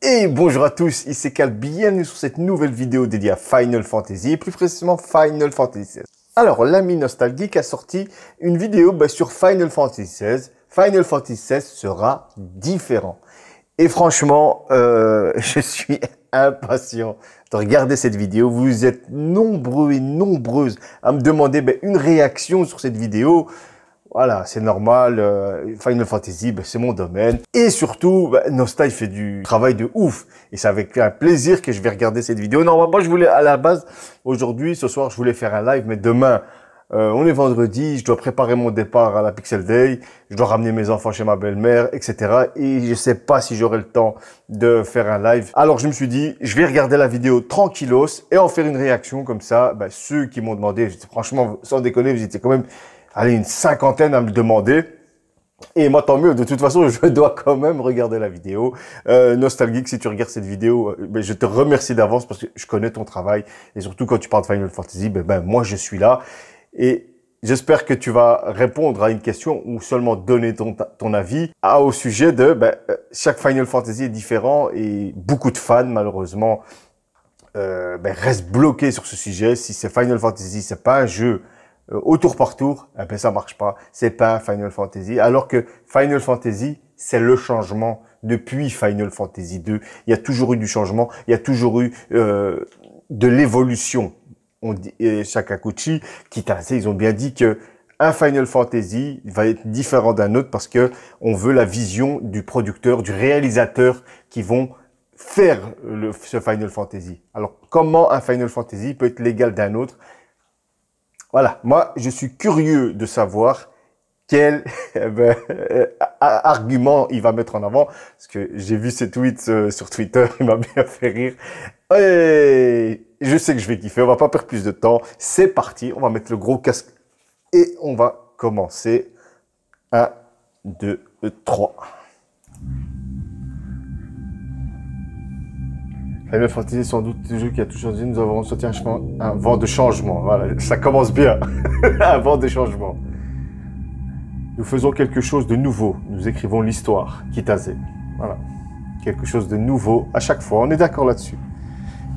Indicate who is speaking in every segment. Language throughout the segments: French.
Speaker 1: Et bonjour à tous, ici Cal, bienvenue sur cette nouvelle vidéo dédiée à Final Fantasy, et plus précisément Final Fantasy XVI. Alors, l'ami Nostalgique a sorti une vidéo sur Final Fantasy XVI. Final Fantasy XVI sera différent. Et franchement, je suis impatient de regarder cette vidéo. Vous êtes nombreux et nombreuses à me demander une réaction sur cette vidéo. Voilà, c'est normal, Final Fantasy, c'est mon domaine. Et surtout, Nostal fait du travail de ouf. Et c'est avec un plaisir que je vais regarder cette vidéo. Non, moi je voulais, à la base, aujourd'hui, ce soir, je voulais faire un live, mais demain, on est vendredi, je dois préparer mon départ à la Pixel Day, je dois ramener mes enfants chez ma belle-mère, etc. Et je sais pas si j'aurai le temps de faire un live. Alors je me suis dit, je vais regarder la vidéo tranquillos et en faire une réaction comme ça. Ceux qui m'ont demandé, franchement, sans déconner, vous étiez quand même... Allez, une cinquantaine à me demander. Et moi, tant mieux. De toute façon, je dois quand même regarder la vidéo. Nostalgique, si tu regardes cette vidéo, je te remercie d'avance parce que je connais ton travail. Et surtout, quand tu parles de Final Fantasy, moi, je suis là. Et j'espère que tu vas répondre à une question ou seulement donner ton avis au sujet de chaque Final Fantasy est différent et beaucoup de fans, malheureusement, restent bloqués sur ce sujet. Si c'est Final Fantasy, c'est pas un jeu au tour par tour, ça marche pas. C'est pas un Final Fantasy. Alors que Final Fantasy, c'est le changement depuis Final Fantasy 2. Il y a toujours eu du changement. Il y a toujours eu de l'évolution. On dit, Sakaguchi, Kitase, ils ont bien dit que un Final Fantasy va être différent d'un autre parce que on veut la vision du producteur, du réalisateur qui vont faire ce Final Fantasy. Alors, comment un Final Fantasy peut être l'égal d'un autre? Voilà, moi, je suis curieux de savoir quel argument il va mettre en avant, parce que j'ai vu ses tweets sur Twitter, il m'a bien fait rire. Et je sais que je vais kiffer, on va pas perdre plus de temps. C'est parti, on va mettre le gros casque et on va commencer. 1, 2, 3. Final Fantasy est sans doute le jeu qui a tout changé. Nous avons ressenti un vent de changement. Voilà, ça commence bien. Un vent de changement. Nous faisons quelque chose de nouveau. Nous écrivons l'histoire. Kitase. Voilà. Quelque chose de nouveau à chaque fois. On est d'accord là-dessus.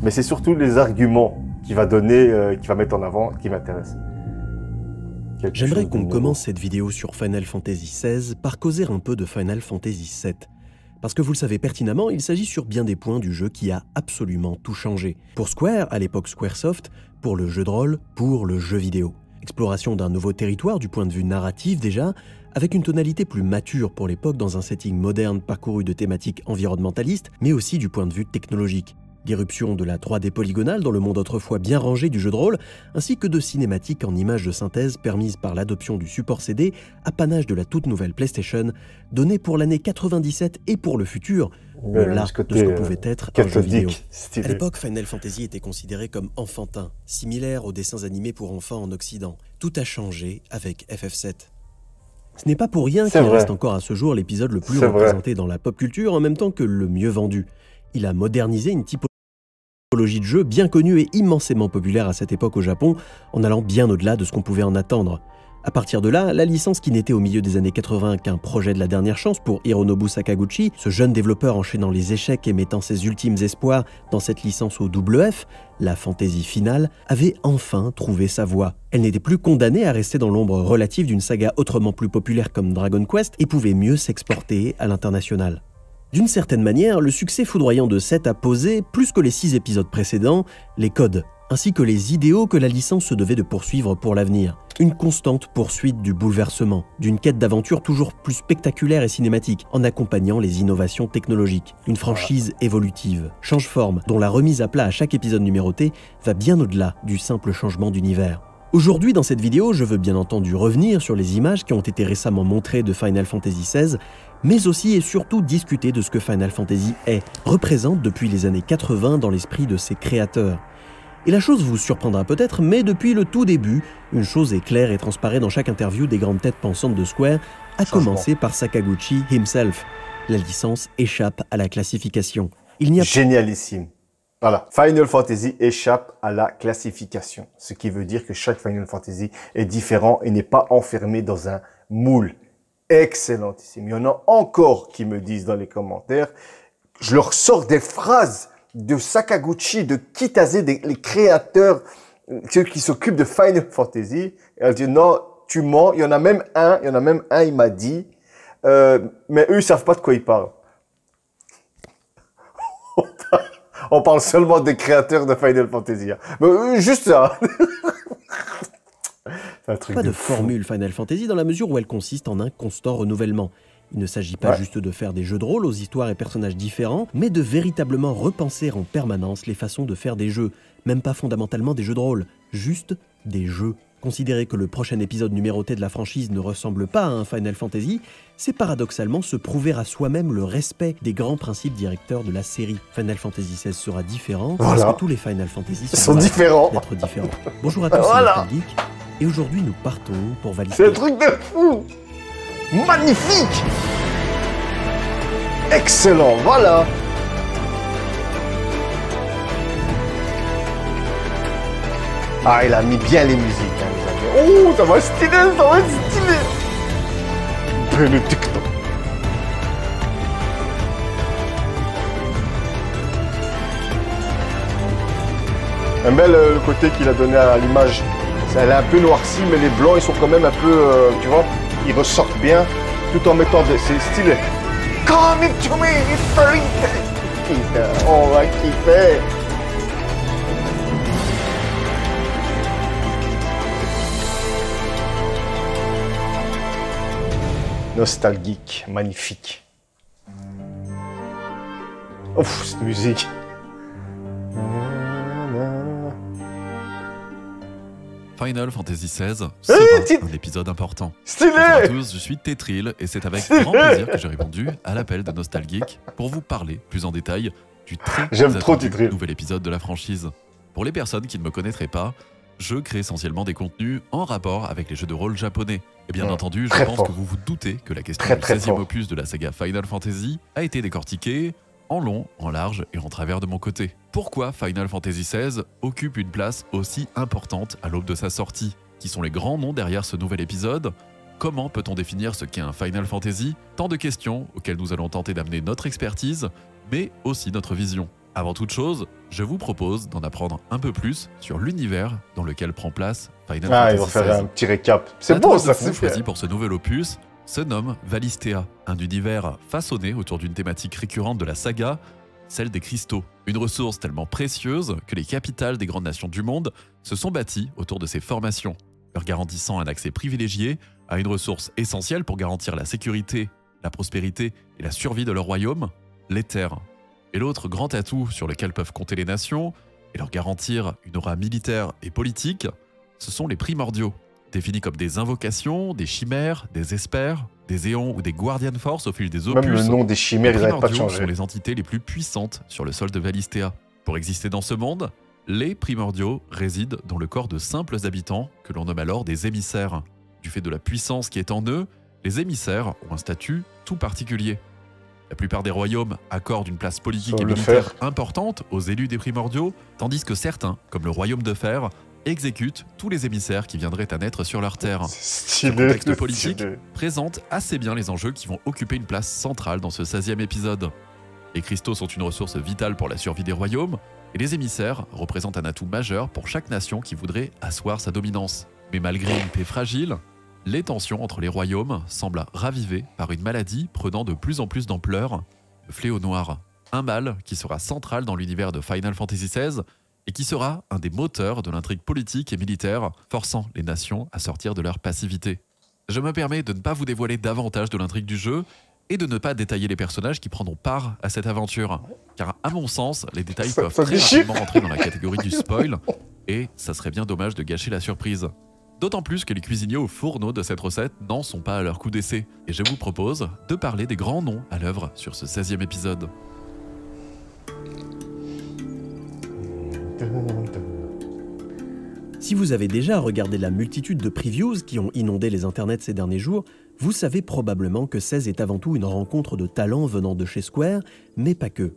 Speaker 1: Mais c'est surtout les arguments qu'il va donner, qu'il va mettre en avant, qui m'intéressent.
Speaker 2: J'aimerais qu'on commence cette vidéo sur Final Fantasy XVI par causer un peu de Final Fantasy VII. Parce que vous le savez pertinemment, il s'agit sur bien des points du jeu qui a absolument tout changé. Pour Square, à l'époque Squaresoft, pour le jeu de rôle, pour le jeu vidéo. Exploration d'un nouveau territoire du point de vue narratif déjà, avec une tonalité plus mature pour l'époque dans un setting moderne parcouru de thématiques environnementalistes, mais aussi du point de vue technologique. L'irruption de la 3D polygonale dans le monde autrefois bien rangé du jeu de rôle, ainsi que de cinématiques en images de synthèse permises par l'adoption du support CD, apanage de la toute nouvelle PlayStation, donné pour l'année 97 et pour le futur, au-delà de ce que pouvait être un jeu vidéo. À l'époque, Final Fantasy était considéré comme enfantin, similaire aux dessins animés pour enfants en Occident. Tout a changé avec FF7. Ce n'est pas pour rien qu'il reste encore à ce jour l'épisode le plus représenté dans la pop culture, en même temps que le mieux vendu. Il a modernisé une typologie de jeu bien connue et immensément populaire à cette époque au Japon, en allant bien au-delà de ce qu'on pouvait en attendre. À partir de là, la licence qui n'était au milieu des années 80 qu'un projet de la dernière chance pour Hironobu Sakaguchi, ce jeune développeur enchaînant les échecs et mettant ses ultimes espoirs dans cette licence au double F, la fantaisie finale, avait enfin trouvé sa voie. Elle n'était plus condamnée à rester dans l'ombre relative d'une saga autrement plus populaire comme Dragon Quest et pouvait mieux s'exporter à l'international. D'une certaine manière, le succès foudroyant de 7 a posé, plus que les 6 épisodes précédents, les codes, ainsi que les idéaux que la licence se devait de poursuivre pour l'avenir. Une constante poursuite du bouleversement, d'une quête d'aventure toujours plus spectaculaire et cinématique, en accompagnant les innovations technologiques. Une franchise évolutive, change-forme, dont la remise à plat à chaque épisode numéroté va bien au-delà du simple changement d'univers. Aujourd'hui, dans cette vidéo, je veux bien entendu revenir sur les images qui ont été récemment montrées de Final Fantasy XVI, mais aussi et surtout discuter de ce que Final Fantasy est, représente depuis les années 80 dans l'esprit de ses créateurs. Et la chose vous surprendra peut-être, mais depuis le tout début, une chose est claire et transparaît dans chaque interview des grandes têtes pensantes de Square, à commencer par Sakaguchi himself. La licence échappe à la classification. Il n'y a
Speaker 1: Génialissime. Voilà, Final Fantasy échappe à la classification, ce qui veut dire que chaque Final Fantasy est différent et n'est pas enfermé dans un moule. Excellentissime. Il y en a encore qui me disent dans les commentaires je leur sors des phrases de Sakaguchi, de Kitase, les créateurs, ceux qui s'occupent de Final Fantasy. Et elle dit non, tu mens. Il y en a même un, il m'a dit, mais eux, ils savent pas de quoi ils parlent. On parle seulement des créateurs de Final Fantasy. Mais juste ça.
Speaker 2: C'est un truc pas de formule Final Fantasy dans la mesure où elle consiste en un constant renouvellement. Il ne s'agit pas juste de faire des jeux de rôle aux histoires et personnages différents, mais de véritablement repenser en permanence les façons de faire des jeux. Même pas fondamentalement des jeux de rôle, juste des jeux. Considérer que le prochain épisode numéroté de la franchise ne ressemble pas à un Final Fantasy, c'est paradoxalement se prouver à soi-même le respect des grands principes directeurs de la série. Final Fantasy XVI sera différent, parce que tous les Final Fantasy
Speaker 1: sont différents.
Speaker 2: D'être différents. Bonjour à tous, c'est Nostalgeek, et aujourd'hui nous partons pour valider...
Speaker 1: C'est un truc de fou! Magnifique! Excellent, voilà! Ah, il a mis bien les musiques, hein, les amis. Oh, ça va être stylé, ça va être stylé! Benedicto. J'aime bien le côté qu'il a donné à l'image. Elle est un peu noircie, mais les blancs, ils sont quand même un peu, tu vois, ils ressortent bien, tout en mettant des... C'est stylé. Come to me, it's very tasty. On va kiffer. Nostalgique, magnifique. Ouf, cette musique.
Speaker 3: Final Fantasy XVI sera un épisode important.
Speaker 1: Stylé!
Speaker 3: Bonjour à tous, je suis Tetril et c'est avec grand plaisir que j'ai répondu à l'appel de Nostalgeek pour vous parler plus en détail du très nouvel épisode de la franchise. Pour les personnes qui ne me connaîtraient pas, je crée essentiellement des contenus en rapport avec les jeux de rôle japonais. Et bien entendu, je pense que vous vous doutez que la question du 16e opus de la saga Final Fantasy a été décortiquée en long, en large et en travers de mon côté. Pourquoi Final Fantasy XVI occupe une place aussi importante à l'aube de sa sortie? Qui sont les grands noms derrière ce nouvel épisode? Comment peut-on définir ce qu'est un Final Fantasy? Tant de questions auxquelles nous allons tenter d'amener notre expertise, mais aussi notre vision. Avant toute chose, je vous propose d'en apprendre un peu plus sur l'univers dans lequel prend place Final Fantasy XVI.
Speaker 1: Ils vont faire un petit récap. C'est bon, ça, c'est
Speaker 3: choisi pour ce nouvel opus se nomme Valisthea, un univers façonné autour d'une thématique récurrente de la saga, celle des cristaux. Une ressource tellement précieuse que les capitales des grandes nations du monde se sont bâties autour de ces formations, leur garantissant un accès privilégié à une ressource essentielle pour garantir la sécurité, la prospérité et la survie de leur royaume, l'éther. Et l'autre grand atout sur lequel peuvent compter les nations, et leur garantir une aura militaire et politique, ce sont les primordiaux. Définis comme des invocations, des chimères, des espers, des éons ou des Guardian Force au fil des opus.
Speaker 1: Même le nom des chimères, ils n'arrêtent pas de changer.
Speaker 3: Sont les entités les plus puissantes sur le sol de Valisthea. Pour exister dans ce monde, les primordiaux résident dans le corps de simples habitants que l'on nomme alors des émissaires. Du fait de la puissance qui est en eux, les émissaires ont un statut tout particulier. La plupart des royaumes accordent une place politique et militaire importante aux élus des primordiaux, tandis que certains, comme le royaume de fer, exécutent tous les émissaires qui viendraient à naître sur leur terre. Ce contexte politique présente assez bien les enjeux qui vont occuper une place centrale dans ce 16e épisode. Les cristaux sont une ressource vitale pour la survie des royaumes, et les émissaires représentent un atout majeur pour chaque nation qui voudrait asseoir sa dominance. Mais malgré une paix fragile, les tensions entre les royaumes semblent ravivées par une maladie prenant de plus en plus d'ampleur, le fléau noir. Un mal qui sera central dans l'univers de Final Fantasy XVI et qui sera un des moteurs de l'intrigue politique et militaire, forçant les nations à sortir de leur passivité. Je me permets de ne pas vous dévoiler davantage de l'intrigue du jeu et de ne pas détailler les personnages qui prendront part à cette aventure, car à mon sens, les détails peuvent très rapidement rentrer dans la catégorie du spoil, et ça serait bien dommage de gâcher la surprise. D'autant plus que les cuisiniers au fourneau de cette recette n'en sont pas à leur coup d'essai, et je vous propose de parler des grands noms à l'œuvre sur ce 16e épisode.
Speaker 2: Si vous avez déjà regardé la multitude de previews qui ont inondé les internets ces derniers jours, vous savez probablement que 16 est avant tout une rencontre de talents venant de chez Square, mais pas que.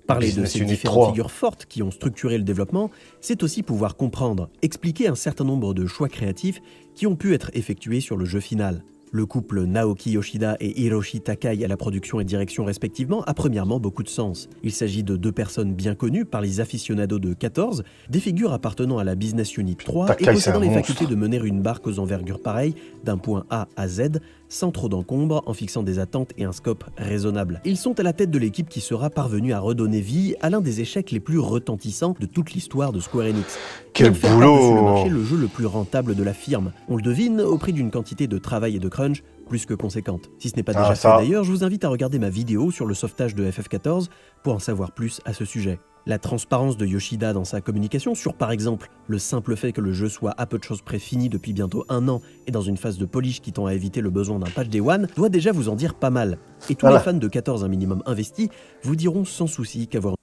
Speaker 2: Parler de ces différentes figures fortes qui ont structuré le développement, c'est aussi pouvoir comprendre, expliquer un certain nombre de choix créatifs qui ont pu être effectués sur le jeu final. Le couple Naoki Yoshida et Hiroshi Takai à la production et direction respectivement a premièrement beaucoup de sens. Il s'agit de deux personnes bien connues par les aficionados de 14, des figures appartenant à la Business Unit 3
Speaker 1: Takai,
Speaker 2: et possédant les
Speaker 1: monstre.
Speaker 2: facultés de mener une barque aux envergures pareilles d'un point A à Z, sans trop d'encombre, en fixant des attentes et un scope raisonnable. Ils sont à la tête de l'équipe qui sera parvenue à redonner vie à l'un des échecs les plus retentissants de toute l'histoire de Square Enix.
Speaker 1: Quel
Speaker 2: Ils ont fait par-dessus le
Speaker 1: boulot!
Speaker 2: marché le jeu le plus rentable de la firme. On le devine au prix d'une quantité de travail et de crunch plus que conséquente. Si ce n'est pas déjà fait d'ailleurs, je vous invite à regarder ma vidéo sur le sauvetage de FF14 pour en savoir plus à ce sujet. La transparence de Yoshida dans sa communication sur par exemple le simple fait que le jeu soit à peu de choses près fini depuis bientôt 1 an et dans une phase de polish qui tend à éviter le besoin d'un patch Day One doit déjà vous en dire pas mal. Et tous les fans de 14 un minimum investis vous diront sans souci qu'avoir...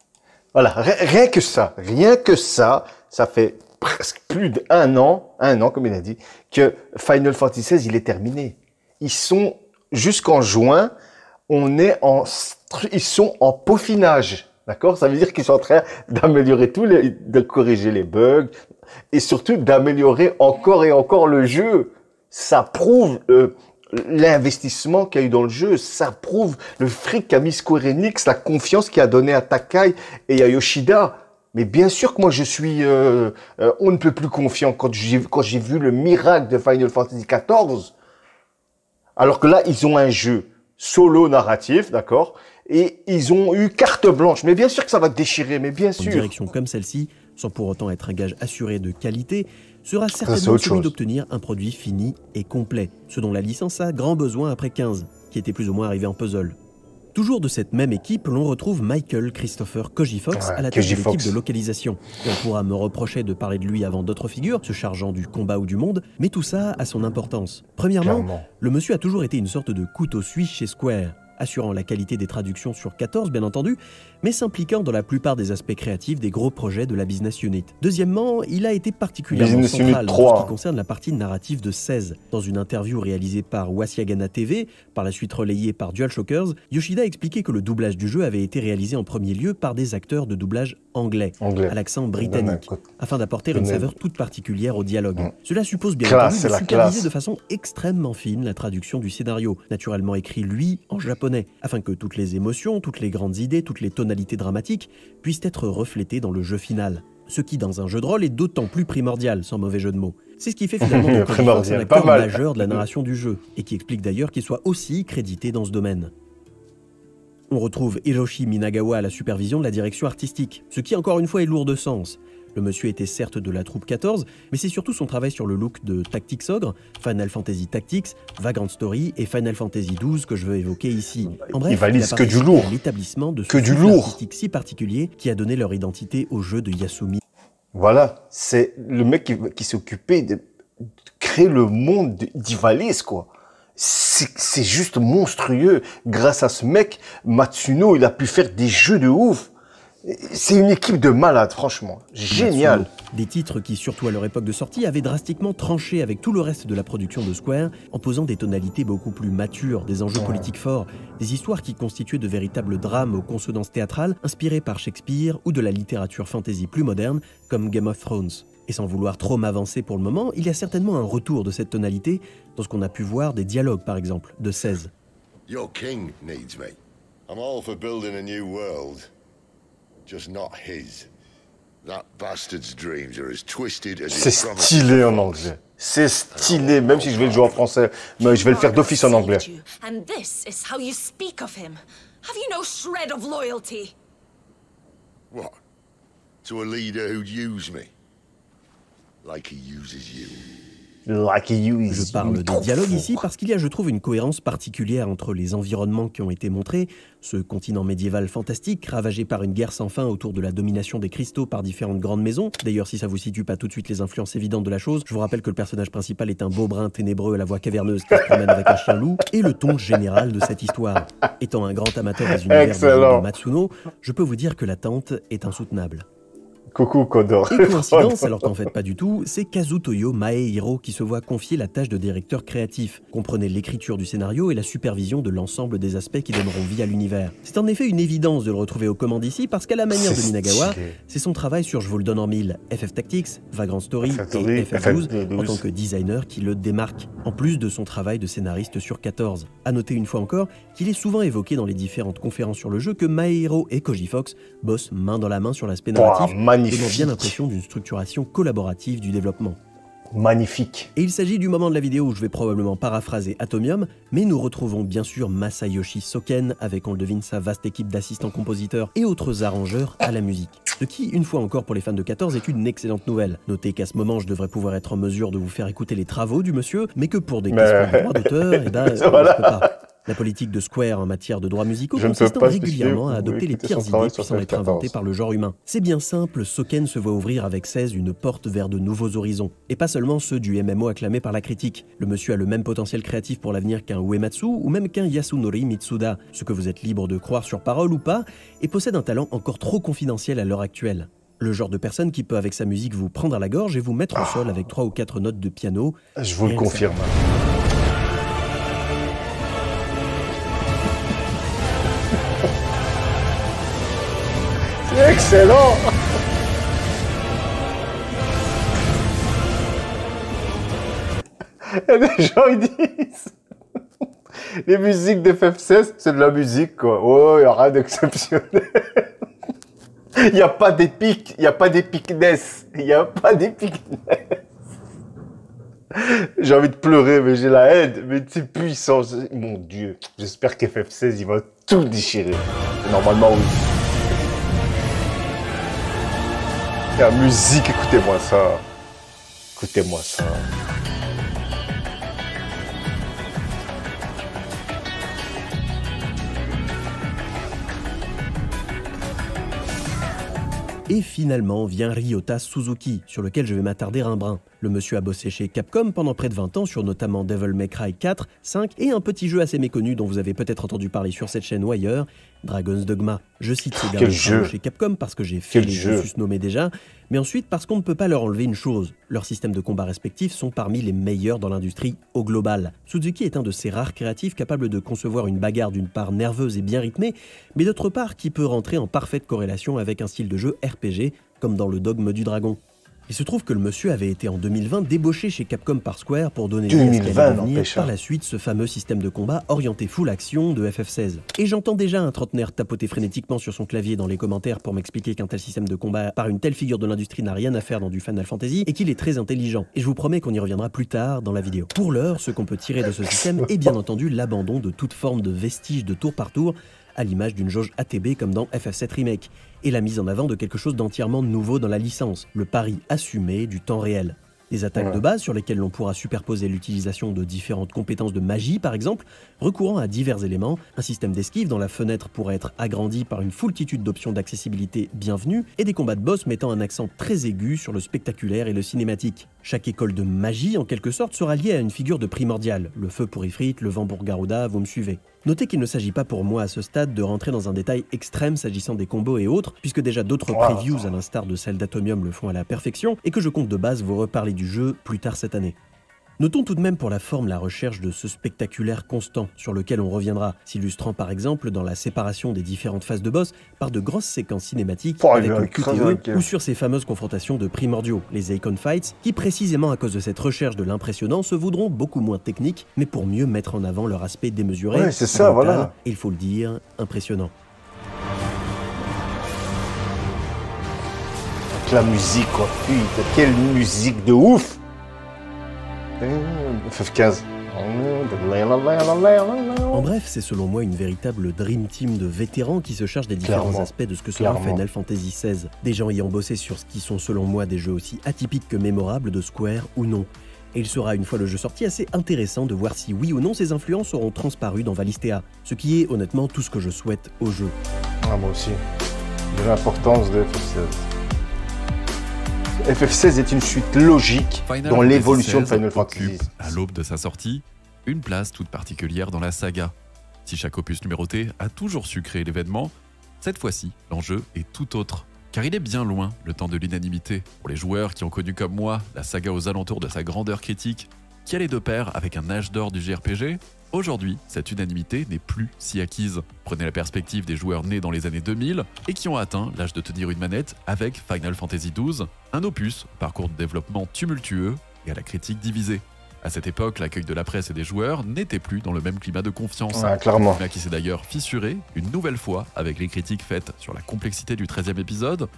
Speaker 1: Voilà, rien que ça, ça fait presque plus d'1 an, comme il a dit, que Final Fantasy XVI, il est terminé. Ils sont, jusqu'en juin, ils sont en peaufinage, d'accord? Ça veut dire qu'ils sont en train d'améliorer de corriger les bugs, et surtout d'améliorer encore et encore le jeu. Ça prouve l'investissement qu'il y a eu dans le jeu, ça prouve le fric qu'a mis Square Enix, la confiance qu'il a donné à Takai et à Yoshida. Mais bien sûr que moi je suis on ne peut plus confiant quand j'ai vu le miracle de Final Fantasy XIV. Alors que là, ils ont un jeu solo narratif, d'accord? Et ils ont eu carte blanche. Mais bien sûr que ça va déchirer, mais bien sûr.
Speaker 2: Une direction comme celle-ci, sans pour autant être un gage assuré de qualité, sera certainement celui d'obtenir un produit fini et complet, ce dont la licence a grand besoin après 15, qui était plus ou moins arrivé en puzzle. Toujours de cette même équipe, l'on retrouve Michael Christopher Kojifox à la tête de l'équipe de localisation. Et on pourra me reprocher de parler de lui avant d'autres figures, se chargeant du combat ou du monde, mais tout ça a son importance. Premièrement, le monsieur a toujours été une sorte de couteau suisse chez Square, assurant la qualité des traductions sur 14 bien entendu, mais s'impliquant dans la plupart des aspects créatifs des gros projets de la Business Unit. Deuxièmement, il a été particulièrement central dans ce qui concerne la partie narrative de 16. Dans une interview réalisée par Wasiagana TV, par la suite relayée par DualShockers, Yoshida a expliqué que le doublage du jeu avait été réalisé en premier lieu par des acteurs de doublage anglais. À l'accent britannique, afin d'apporter une saveur toute particulière au dialogue. Cela suppose bien entendu de superviser de façon extrêmement fine la traduction du scénario, naturellement écrit lui en japonais, afin que toutes les émotions, toutes les grandes idées, toutes les tonalités dramatiques puissent être reflétées dans le jeu final. Ce qui, dans un jeu de rôle, est d'autant plus primordial, sans mauvais jeu de mots. C'est ce qui fait finalement de Kojifox un acteur majeur de la narration du jeu, et qui explique d'ailleurs qu'il soit aussi crédité dans ce domaine. On retrouve Hiroshi Minagawa à la supervision de la direction artistique, ce qui encore une fois est lourd de sens. Le monsieur était certes de la troupe 14, mais c'est surtout son travail sur le look de Tactics Ogre, Final Fantasy Tactics, Vagrant Story et Final Fantasy XII que je veux évoquer ici. En bref, il a participé à l'établissement de ce style artistique si particulier qui a donné leur identité au jeu de Yasumi.
Speaker 1: Voilà, c'est le mec qui s'est occupé de créer le monde d'Ivalice, quoi. C'est juste monstrueux. Grâce à ce mec, Matsuno, il a pu faire des jeux de ouf. C'est une équipe de malades, franchement. Génial.
Speaker 2: Des titres qui, surtout à leur époque de sortie, avaient drastiquement tranché avec tout le reste de la production de Square, en posant des tonalités beaucoup plus matures, des enjeux politiques forts, des histoires qui constituaient de véritables drames aux consonances théâtrales, inspirés par Shakespeare ou de la littérature fantasy plus moderne, comme Game of Thrones. Et sans vouloir trop m'avancer pour le moment, il y a certainement un retour de cette tonalité dans ce qu'on a pu voir des dialogues, par exemple, de 16.
Speaker 4: Your king needs me. I'm all for building a new world. Just not his. That bastard's dreams are as twisted as
Speaker 1: c'est stylé en anglais. C'est stylé, même si je vais le jouer en français, mais je vais le faire d'office en anglais.
Speaker 5: And this is how you speak of him. Have you no shred of loyalty?
Speaker 4: What? To a leader who'd use me? Like he uses you.
Speaker 2: Je parle des dialogues ici parce qu'il y a, je trouve, une cohérence particulière entre les environnements qui ont été montrés, ce continent médiéval fantastique, ravagé par une guerre sans fin autour de la domination des cristaux par différentes grandes maisons. D'ailleurs, si ça vous situe pas tout de suite les influences évidentes de la chose, je vous rappelle que le personnage principal est un beau brun ténébreux à la voix caverneuse qui se promène avec un chien loup, et le ton général de cette histoire. Étant un grand amateur des univers de Matsuno, je peux vous dire que l'attente est insoutenable.
Speaker 1: Coucou Kodor.
Speaker 2: Et coïncidence, alors qu'en fait pas du tout, c'est Kazutoyo Maehiro qui se voit confier la tâche de directeur créatif. Comprenez l'écriture du scénario et la supervision de l'ensemble des aspects qui donneront vie à l'univers. C'est en effet une évidence de le retrouver aux commandes ici parce qu'à la manière de Minagawa, c'est son travail sur, je vous le donne en mille, FF Tactics, Vagrant Story et FF12 en tant que designer qui le démarque, en plus de son travail de scénariste sur 14. À noter une fois encore qu'il est souvent évoqué dans les différentes conférences sur le jeu que Maehiro et Koji Fox bossent main dans la main sur l'aspect narratif, donnant bien l'impression d'une structuration collaborative du développement.
Speaker 1: Magnifique.
Speaker 2: Et il s'agit du moment de la vidéo où je vais probablement paraphraser Atomium, mais nous retrouvons bien sûr Masayoshi Soken avec, on le devine, sa vaste équipe d'assistants compositeurs et autres arrangeurs à la musique. Ce qui, une fois encore pour les fans de 14, est une excellente nouvelle. Notez qu'à ce moment, je devrais pouvoir être en mesure de vous faire écouter les travaux du monsieur, mais que pour des questions de droit d'auteur, eh ben,
Speaker 1: voilà.
Speaker 2: je peux pas. La politique de Square en matière de droits musicaux consistant régulièrement à adopter les pires idées puissant être inventées par le genre humain. C'est bien simple, Soken se voit ouvrir avec 16 une porte vers de nouveaux horizons. Et pas seulement ceux du MMO acclamé par la critique. Le monsieur a le même potentiel créatif pour l'avenir qu'un Uematsu ou même qu'un Yasunori Mitsuda, ce que vous êtes libre de croire sur parole ou pas, et possède un talent encore trop confidentiel à l'heure actuelle. Le genre de personne qui peut avec sa musique vous prendre à la gorge et vous mettre au sol avec 3 ou 4 notes de piano.
Speaker 1: Je vous le confirme. C'est excellent. Il y a des gens ils disent les musiques d'FF16 c'est de la musique quoi. Oh, il n'y a rien d'exceptionnel. Il n'y a pas d'épique, il n'y a pas d'épicness, il n'y a pas d'épicness. J'ai envie de pleurer, mais j'ai la haine, mais c'est puissant. Mon Dieu, j'espère qu'FF16 il va tout déchirer. Normalement oui. La musique, écoutez-moi ça. Écoutez-moi ça.
Speaker 2: Et finalement vient Ryota Suzuki, sur lequel je vais m'attarder un brin. Le monsieur a bossé chez Capcom pendant près de 20 ans sur notamment Devil May Cry 4, 5 et un petit jeu assez méconnu dont vous avez peut-être entendu parler sur cette chaîne ou ailleurs, Dragon's Dogma. Je cite ces derniers jeux chez Capcom parce que j'ai fait les jeux susnommés déjà, mais ensuite parce qu'on ne peut pas leur enlever une chose. Leurs systèmes de combat respectifs sont parmi les meilleurs dans l'industrie au global. Suzuki est un de ces rares créatifs capables de concevoir une bagarre d'une part nerveuse et bien rythmée, mais d'autre part qui peut rentrer en parfaite corrélation avec un style de jeu RPG, comme dans le Dogme du Dragon. Il se trouve que le monsieur avait été en 2020 débauché chez Capcom par Square pour donner vie à ce qu'allait devenir par la suite ce fameux système de combat orienté full action de FF16. Et j'entends déjà un trentenaire tapoter frénétiquement sur son clavier dans les commentaires pour m'expliquer qu'un tel système de combat par une telle figure de l'industrie n'a rien à faire dans du Final Fantasy et qu'il est très intelligent. Et je vous promets qu'on y reviendra plus tard dans la vidéo. Pour l'heure, ce qu'on peut tirer de ce système est bien entendu l'abandon de toute forme de vestige de tour par tour, à l'image d'une jauge ATB comme dans FF7 Remake, et la mise en avant de quelque chose d'entièrement nouveau dans la licence, le pari assumé du temps réel. Des attaques de base sur lesquelles l'on pourra superposer l'utilisation de différentes compétences de magie par exemple, recourant à divers éléments, un système d'esquive dont la fenêtre pourra être agrandie par une foultitude d'options d'accessibilité bienvenues, et des combats de boss mettant un accent très aigu sur le spectaculaire et le cinématique. Chaque école de magie en quelque sorte sera liée à une figure de primordiale, le feu pour Ifrit, le vent pour Garuda, vous me suivez. Notez qu'il ne s'agit pas pour moi à ce stade de rentrer dans un détail extrême s'agissant des combos et autres, puisque déjà d'autres previews à l'instar de celle d'Atomium le font à la perfection, et que je compte de base vous reparler du jeu plus tard cette année. Notons tout de même pour la forme la recherche de ce spectaculaire constant, sur lequel on reviendra, s'illustrant par exemple dans la séparation des différentes phases de boss par de grosses séquences cinématiques avec le QTE, ou sur ces fameuses confrontations de primordiaux, les Icon Fights, qui précisément à cause de cette recherche de l'impressionnant se voudront beaucoup moins techniques, mais pour mieux mettre en avant leur aspect démesuré,
Speaker 1: ouais, c'est ça,
Speaker 2: brutal,
Speaker 1: voilà.
Speaker 2: et il faut le dire, impressionnant.
Speaker 1: La musique quoi, putain, quelle musique de ouf. FF15.
Speaker 2: En bref, c'est selon moi une véritable dream team de vétérans qui se chargent des différents aspects de ce que sera Final Fantasy XVI. Des gens ayant bossé sur ce qui sont selon moi des jeux aussi atypiques que mémorables de Square ou non. Et il sera, une fois le jeu sorti, assez intéressant de voir si oui ou non ces influences auront transparu dans Valisthea. Ce qui est honnêtement tout ce que je souhaite au jeu.
Speaker 1: Ah, moi aussi. De l'importance de FF16. FF16 est une suite logique dans l'évolution de Final Fantasy.
Speaker 3: À l'aube de sa sortie, une place toute particulière dans la saga. Si chaque opus numéroté a toujours su créer l'événement, cette fois-ci, l'enjeu est tout autre. car il est bien loin le temps de l'unanimité. Pour les joueurs qui ont connu comme moi la saga aux alentours de sa grandeur critique, qui allait de pair avec un âge d'or du JRPG, aujourd'hui, cette unanimité n'est plus si acquise. Prenez la perspective des joueurs nés dans les années 2000 et qui ont atteint l'âge de tenir une manette avec Final Fantasy XII, un opus au parcours de développement tumultueux et à la critique divisée. À cette époque, l'accueil de la presse et des joueurs n'était plus dans le même climat de confiance.
Speaker 1: Ouais, clairement.
Speaker 3: Un climat qui s'est d'ailleurs fissuré une nouvelle fois avec les critiques faites sur la complexité du 13e épisode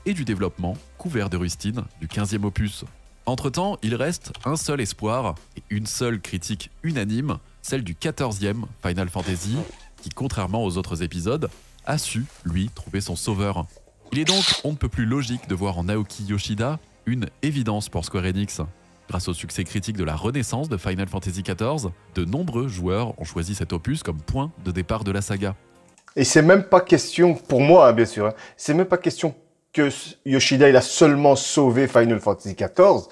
Speaker 3: et du développement couvert de rustines du 15e opus. Entre-temps, il reste un seul espoir et une seule critique unanime, celle du 14e Final Fantasy, qui, contrairement aux autres épisodes, a su, lui, trouver son sauveur. Il est donc on ne peut plus logique de voir en Naoki Yoshida une évidence pour Square Enix. Grâce au succès critique de la renaissance de Final Fantasy XIV, de nombreux joueurs ont choisi cet opus comme point de départ de la saga.
Speaker 1: Et c'est même pas question, pour moi, hein, bien sûr, hein, c'est même pas question que Yoshida, il a seulement sauvé Final Fantasy XIV.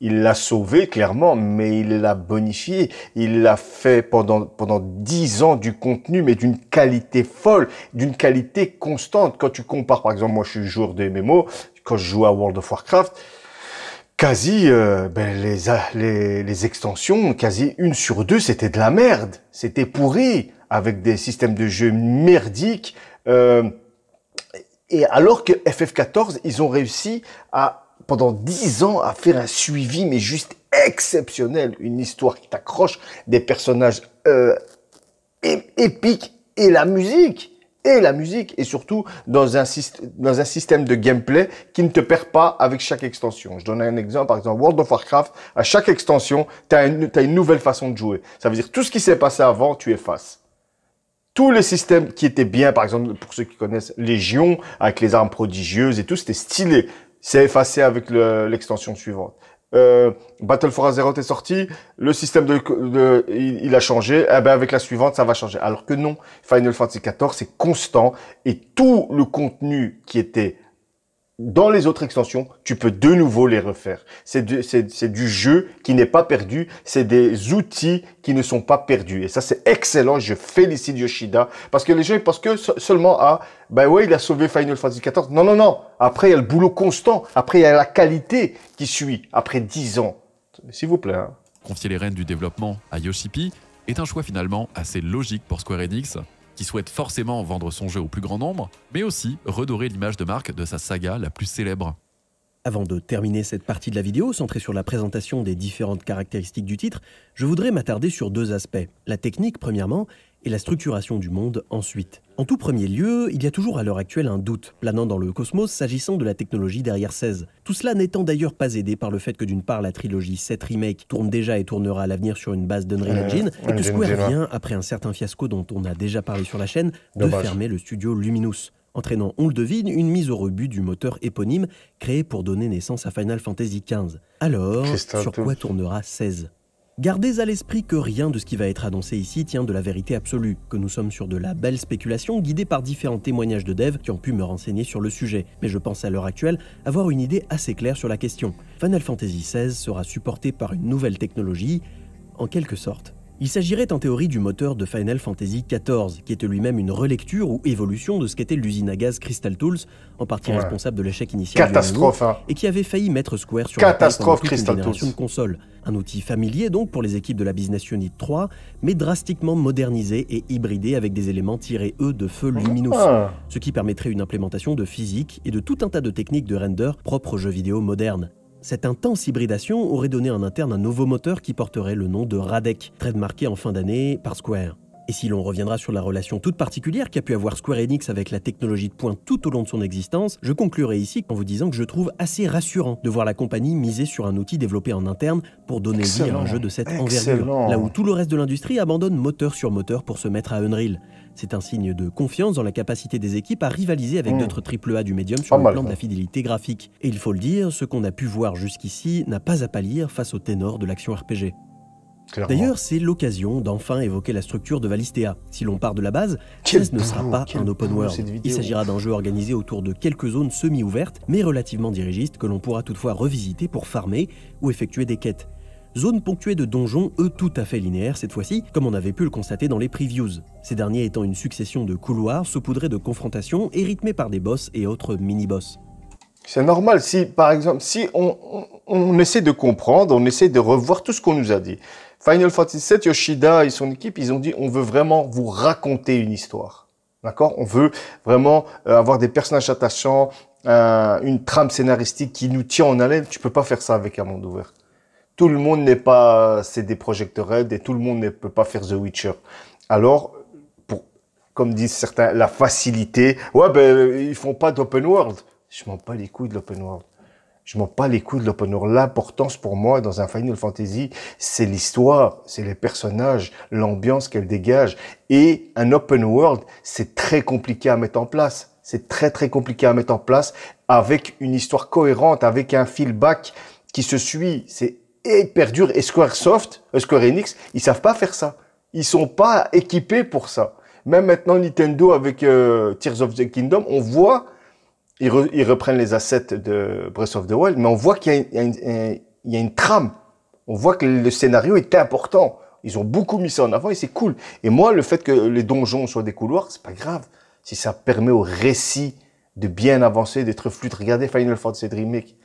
Speaker 1: Il l'a sauvé, clairement, mais il l'a bonifié. Il l'a fait pendant 10 ans du contenu, mais d'une qualité folle, d'une qualité constante. Quand tu compares, par exemple, moi, je suis joueur de MMO, quand je joue à World of Warcraft, quasi, les extensions, quasi 1 sur 2, c'était de la merde. C'était pourri, avec des systèmes de jeu merdiques. Et alors que FF14, ils ont réussi pendant 10 ans, à faire un suivi, mais juste exceptionnel. Une histoire qui t'accroche, des personnages épiques, et la musique. Et surtout dans un système de gameplay qui ne te perd pas avec chaque extension. Je donne un exemple, par exemple, World of Warcraft, à chaque extension, t'as une nouvelle façon de jouer. Ça veut dire tout ce qui s'est passé avant, tu effaces. Tous les systèmes qui étaient bien, par exemple, pour ceux qui connaissent Légion, avec les armes prodigieuses et tout, c'était stylé. C'est effacé avec l'extension suivante. Battle for Azeroth est sorti, le système il a changé, et ben avec la suivante, ça va changer. Alors que non, Final Fantasy XIV, c'est constant, et tout le contenu qui était dans les autres extensions, tu peux de nouveau les refaire. C'est du jeu qui n'est pas perdu, c'est des outils qui ne sont pas perdus. Et ça, c'est excellent, je félicite Yoshida, parce que les gens, ils pensent que seulement ben ouais, il a sauvé Final Fantasy XIV. Non, non, non. Après, il y a le boulot constant. Après, il y a la qualité qui suit, après 10 ans. S'il vous plaît. Hein.
Speaker 3: Confier les rênes du développement à Yoshi-P est un choix finalement assez logique pour Square Enix, qui souhaite forcément vendre son jeu au plus grand nombre, mais aussi redorer l'image de marque de sa saga la plus célèbre.
Speaker 2: Avant de terminer cette partie de la vidéo, centrée sur la présentation des différentes caractéristiques du titre, je voudrais m'attarder sur 2 aspects. La technique, premièrement, et la structuration du monde, ensuite. En tout premier lieu, il y a toujours à l'heure actuelle un doute planant dans le cosmos s'agissant de la technologie derrière 16. Tout cela n'étant d'ailleurs pas aidé par le fait que d'une part la trilogie 7 Remake tourne déjà et tournera à l'avenir sur une base d'Unreal Engine, et que Square vient, après un certain fiasco dont on a déjà parlé sur la chaîne, de fermer le studio Luminous, entraînant, on le devine, une mise au rebut du moteur éponyme créé pour donner naissance à Final Fantasy XV. Alors, sur quoi tournera 16 ? Gardez à l'esprit que rien de ce qui va être annoncé ici tient de la vérité absolue, que nous sommes sur de la belle spéculation guidée par différents témoignages de devs qui ont pu me renseigner sur le sujet, mais je pense à l'heure actuelle avoir une idée assez claire sur la question. Final Fantasy XVI sera supporté par une nouvelle technologie, en quelque sorte. Il s'agirait en théorie du moteur de Final Fantasy XIV, qui était lui-même une relecture ou évolution de ce qu'était l'usine à gaz Crystal Tools, en partie responsable de l'échec initial du MMO, et qui avait failli mettre Square sur la paille pendant toute une génération de consoles. Un outil familier donc pour les équipes de la Business Unit 3, mais drastiquement modernisé et hybridé avec des éléments tirés de feu Luminous, ce qui permettrait une implémentation de physique et de tout un tas de techniques de render propres aux jeux vidéo modernes. Cette intense hybridation aurait donné en interne un nouveau moteur qui porterait le nom de Radec, trademarqué en fin d'année par Square. Et si l'on reviendra sur la relation toute particulière qu'a pu avoir Square Enix avec la technologie de pointe tout au long de son existence, je conclurai ici en vous disant que je trouve assez rassurant de voir la compagnie miser sur un outil développé en interne pour donner vie à un jeu de cette envergure, là où tout le reste de l'industrie abandonne moteur sur moteur pour se mettre à Unreal. C'est un signe de confiance dans la capacité des équipes à rivaliser avec d'autres AAA du médium sur le plan de la fidélité graphique. Et il faut le dire, ce qu'on a pu voir jusqu'ici n'a pas à pâlir face au ténor de l'action RPG. D'ailleurs, c'est l'occasion d'enfin évoquer la structure de Valistea. Si l'on part de la base, 16 ne sera pas un open world. Il s'agira d'un jeu organisé autour de quelques zones semi-ouvertes, mais relativement dirigistes, que l'on pourra toutefois revisiter pour farmer ou effectuer des quêtes. Zones ponctuées de donjons, eux tout à fait linéaires cette fois-ci, comme on avait pu le constater dans les previews. Ces derniers étant une succession de couloirs saupoudrés de confrontations et rythmés par des boss et autres mini-boss.
Speaker 1: C'est normal. Si, par exemple, si on essaie de comprendre, on essaie de revoir tout ce qu'on nous a dit. Final Fantasy VII, Yoshida et son équipe, ils ont dit, on veut vraiment vous raconter une histoire. D'accord? On veut vraiment avoir des personnages attachants, une trame scénaristique qui nous tient en haleine. Tu peux pas faire ça avec un monde ouvert. Tout le monde n'est pas CD Projekt Red et tout le monde ne peut pas faire The Witcher. Alors, comme disent certains, la facilité. Ouais, ben, ils font pas d'open world. Je m'en bats les couilles de l'open world. Je m'en bats les couilles de l'open world. L'importance pour moi dans un Final Fantasy, c'est l'histoire, c'est les personnages, l'ambiance qu'elle dégage. Et un open world, c'est très compliqué à mettre en place. C'est très très compliqué à mettre en place avec une histoire cohérente, avec un feedback qui se suit. C'est hyper dur. Et Square Enix, ils savent pas faire ça. Ils sont pas équipés pour ça. Même maintenant, Nintendo avec Tears of the Kingdom, on voit, ils reprennent les assets de Breath of the Wild, mais on voit qu'il y a une trame. On voit que le scénario est important. Ils ont beaucoup mis ça en avant et c'est cool. Et moi, le fait que les donjons soient des couloirs, c'est pas grave. Si ça permet au récit de bien avancer, d'être fluide. Regardez Final Fantasy Remake.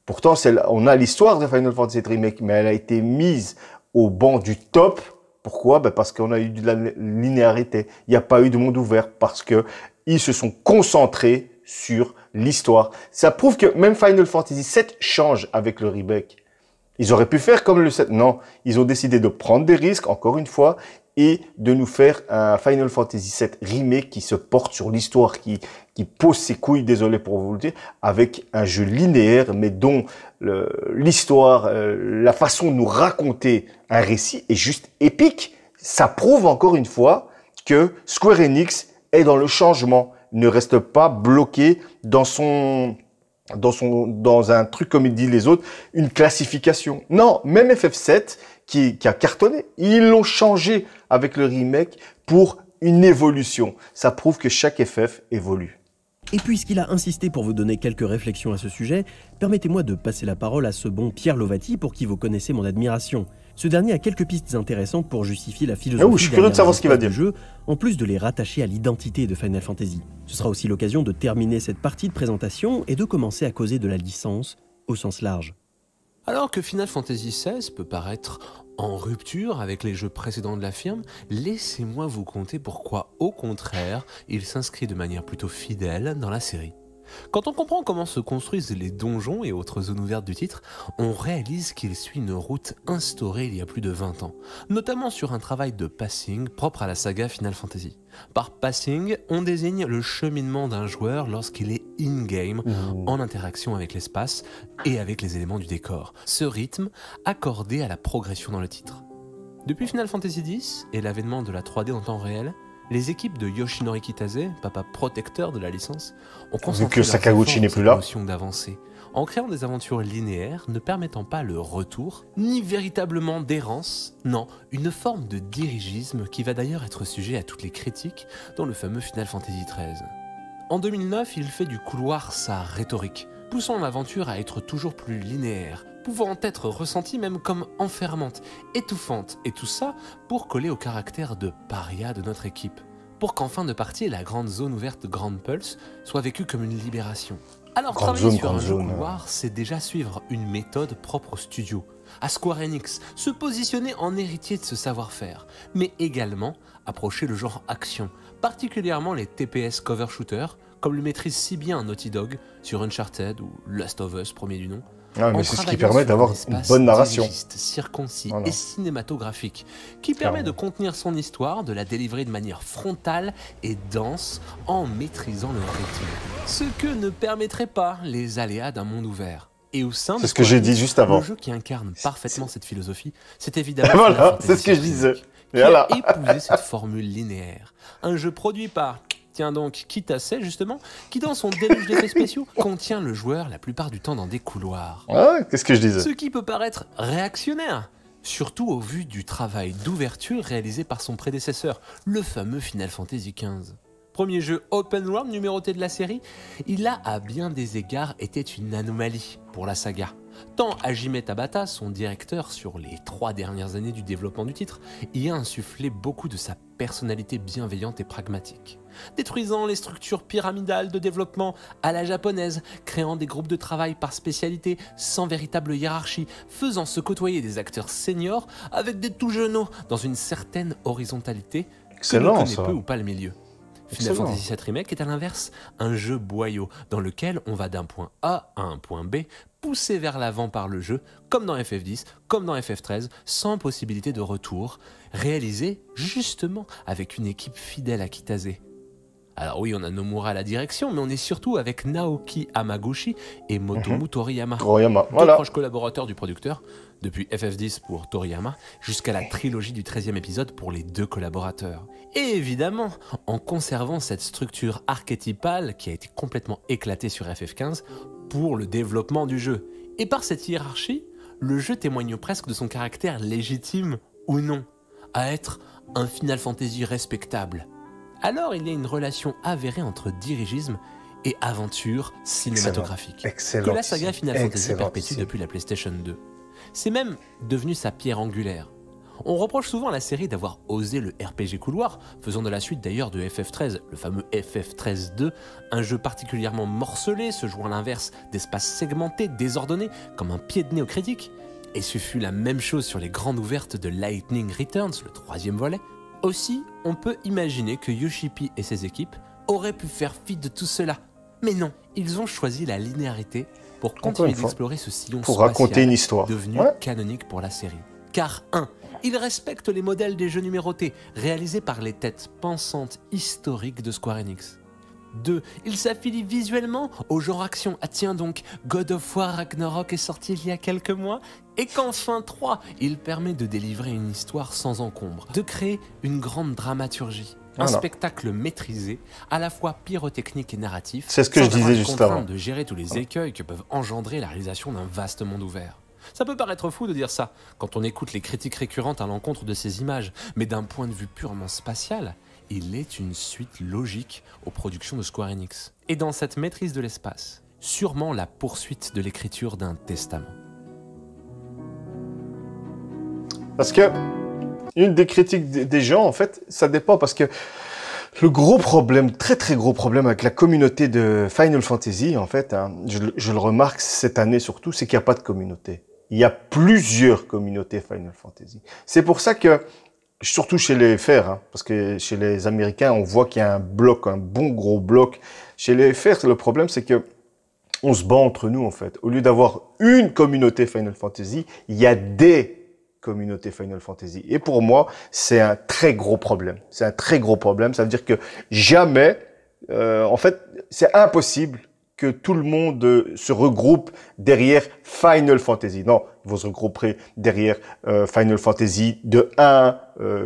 Speaker 1: Pourtant, on a l'histoire de Final Fantasy Remake, mais elle a été mise au banc du top. Pourquoi? Ben parce qu'on a eu de la linéarité. Il n'y a pas eu de monde ouvert parce que ils se sont concentrés sur l'histoire. Ça prouve que même Final Fantasy VII change avec le remake. Ils auraient pu faire comme le 7. Non, ils ont décidé de prendre des risques, encore une fois, et de nous faire un Final Fantasy VII remake qui se porte sur l'histoire, qui pose ses couilles, désolé pour vous le dire, avec un jeu linéaire, mais dont l'histoire, la façon de nous raconter un récit est juste épique. Ça prouve encore une fois que Square Enix est dans le changement, ne reste pas bloqué dans un truc comme ils disent les autres, une classification. Non, même FF7 qui a cartonné, ils l'ont changé avec le remake pour une évolution. Ça prouve que chaque FF évolue.
Speaker 2: Et puisqu'il a insisté pour vous donner quelques réflexions à ce sujet, permettez-moi de passer la parole à ce bon Pierre Lovati pour qui vous connaissez mon admiration. Ce dernier a quelques pistes intéressantes pour justifier la philosophie
Speaker 1: je suis curieux de savoir ce qu'il va dire.
Speaker 2: du jeu, en plus de les rattacher à l'identité de Final Fantasy. Ce sera aussi l'occasion de terminer cette partie de présentation et de commencer à causer de la licence au sens large.
Speaker 6: Alors que Final Fantasy XVI peut paraître en rupture avec les jeux précédents de la firme, laissez-moi vous conter pourquoi, au contraire, il s'inscrit de manière plutôt fidèle dans la série. Quand on comprend comment se construisent les donjons et autres zones ouvertes du titre, on réalise qu'il suit une route instaurée il y a plus de 20 ans, notamment sur un travail de passing propre à la saga Final Fantasy. Par passing, on désigne le cheminement d'un joueur lorsqu'il est in-game, en interaction avec l'espace et avec les éléments du décor. Ce rythme accordé à la progression dans le titre. Depuis Final Fantasy X et l'avènement de la 3D en temps réel, les équipes de Yoshinori Kitase, papa protecteur de la licence, ont concentré leur notion d'avancée, en créant des aventures linéaires ne permettant pas le retour, ni véritablement d'errance, non, une forme de dirigisme qui va d'ailleurs être sujet à toutes les critiques dans le fameux Final Fantasy XIII. En 2009, il fait du couloir sa rhétorique, poussant l'aventure à être toujours plus linéaire, pouvant être ressentie même comme enfermante, étouffante, et tout ça pour coller au caractère de paria de notre équipe, pour qu'en fin de partie, la grande zone ouverte Grande Pulse soit vécue comme une libération. Alors travailler sur un jeu couloir, c'est déjà suivre une méthode propre au studio, à Square Enix, se positionner en héritier de ce savoir-faire, mais également approcher le genre action, particulièrement les TPS cover shooters, comme le maîtrise si bien Naughty Dog sur Uncharted ou Last of Us, premier du nom.
Speaker 1: Ah, mais c'est ce qui permet d'avoir une bonne narration.
Speaker 6: Circoncis et cinématographique, qui permet de contenir son histoire, de la délivrer de manière frontale et dense en maîtrisant le rythme. Ce que ne permettraient pas les aléas d'un monde ouvert. Et au sein de
Speaker 1: ce que j'ai dit juste avant.
Speaker 6: Le jeu qui incarne parfaitement cette philosophie, c'est évidemment
Speaker 1: voilà, c'est ce que je disais.
Speaker 6: Qui a épousé cette formule linéaire. Un jeu produit par... Tiens donc, Kitase justement, qui dans son déluge d'effets spéciaux contient le joueur la plupart du temps dans des couloirs.
Speaker 1: Ah, qu'est-ce que je disais?
Speaker 6: Ce qui peut paraître réactionnaire, surtout au vu du travail d'ouverture réalisé par son prédécesseur, le fameux Final Fantasy XV. Premier jeu open world numéroté de la série, il a à bien des égards été une anomalie pour la saga. Tant Hajime Tabata, son directeur sur les 3 dernières années du développement du titre, y a insufflé beaucoup de sa personnalité bienveillante et pragmatique. Détruisant les structures pyramidales de développement à la japonaise, créant des groupes de travail par spécialité sans véritable hiérarchie, faisant se côtoyer des acteurs seniors avec des tout jeunes dans une certaine horizontalité que ne connaît peu ou pas le milieu. Final Fantasy VII Remake est à l'inverse un jeu boyau dans lequel on va d'un point A à un point B, poussé vers l'avant par le jeu, comme dans FF10, comme dans FF13, sans possibilité de retour, réalisé justement avec une équipe fidèle à Kitase. Alors oui, on a Nomura à la direction, mais on est surtout avec Naoki Hamaguchi et Motomu Toriyama. Deux proches collaborateurs du producteur, depuis FF10 pour Toriyama, jusqu'à la trilogie du 13e épisode pour les 2 collaborateurs. Et évidemment, en conservant cette structure archétypale qui a été complètement éclatée sur FF15 pour le développement du jeu. Et par cette hiérarchie, le jeu témoigne presque de son caractère légitime ou non, à être un Final Fantasy respectable. Alors il y a une relation avérée entre dirigisme et aventure cinématographique que la saga Final Fantasy perpétue depuis la PlayStation 2. C'est même devenu sa pierre angulaire. On reproche souvent à la série d'avoir osé le RPG couloir, faisant de la suite d'ailleurs de FF13, le fameux FF13-2, un jeu particulièrement morcelé, se jouant à l'inverse d'espaces segmentés, désordonnés, comme un pied de nez aux critiques. Et ce fut la même chose sur les grandes ouvertes de Lightning Returns, le 3e volet. Aussi, on peut imaginer que Yoshi-P et ses équipes auraient pu faire fi de tout cela. Mais non, ils ont choisi la linéarité pour continuer d'explorer ce sillon spatial
Speaker 1: raconter une histoire
Speaker 6: devenu canonique pour la série. Car 1. Ils respectent les modèles des jeux numérotés, réalisés par les têtes pensantes historiques de Square Enix. 2. Ils s'affilient visuellement au genre action. Ah tiens donc, God of War Ragnarok est sorti il y a quelques mois. Et qu'enfin 3, il permet de délivrer une histoire sans encombre, de créer une grande dramaturgie. Un spectacle maîtrisé, à la fois pyrotechnique et narratif.
Speaker 1: C'est ce que je disais juste avant.
Speaker 6: De gérer tous les écueils que peuvent engendrer la réalisation d'un vaste monde ouvert. Ça peut paraître fou de dire ça, quand on écoute les critiques récurrentes à l'encontre de ces images, mais d'un point de vue purement spatial, il est une suite logique aux productions de Square Enix. Et dans cette maîtrise de l'espace, sûrement la poursuite de l'écriture d'un testament.
Speaker 1: Parce que une des critiques des gens, en fait, ça dépend parce que le gros problème, très très gros problème avec la communauté de Final Fantasy, en fait, hein, je le remarque cette année surtout, c'est qu'il n'y a pas de communauté. Il y a plusieurs communautés Final Fantasy. C'est pour ça que, surtout chez les FR, hein, parce que chez les Américains, on voit qu'il y a un bloc, un bon gros bloc. Chez les FR, le problème, c'est que on se bat entre nous, en fait. Au lieu d'avoir une communauté Final Fantasy, il y a des communautés Final Fantasy. Et pour moi, c'est un très gros problème. C'est un très gros problème. Ça veut dire que jamais, en fait, c'est impossible que tout le monde se regroupe derrière Final Fantasy. Non, ils vont se regrouper derrière Final Fantasy de 1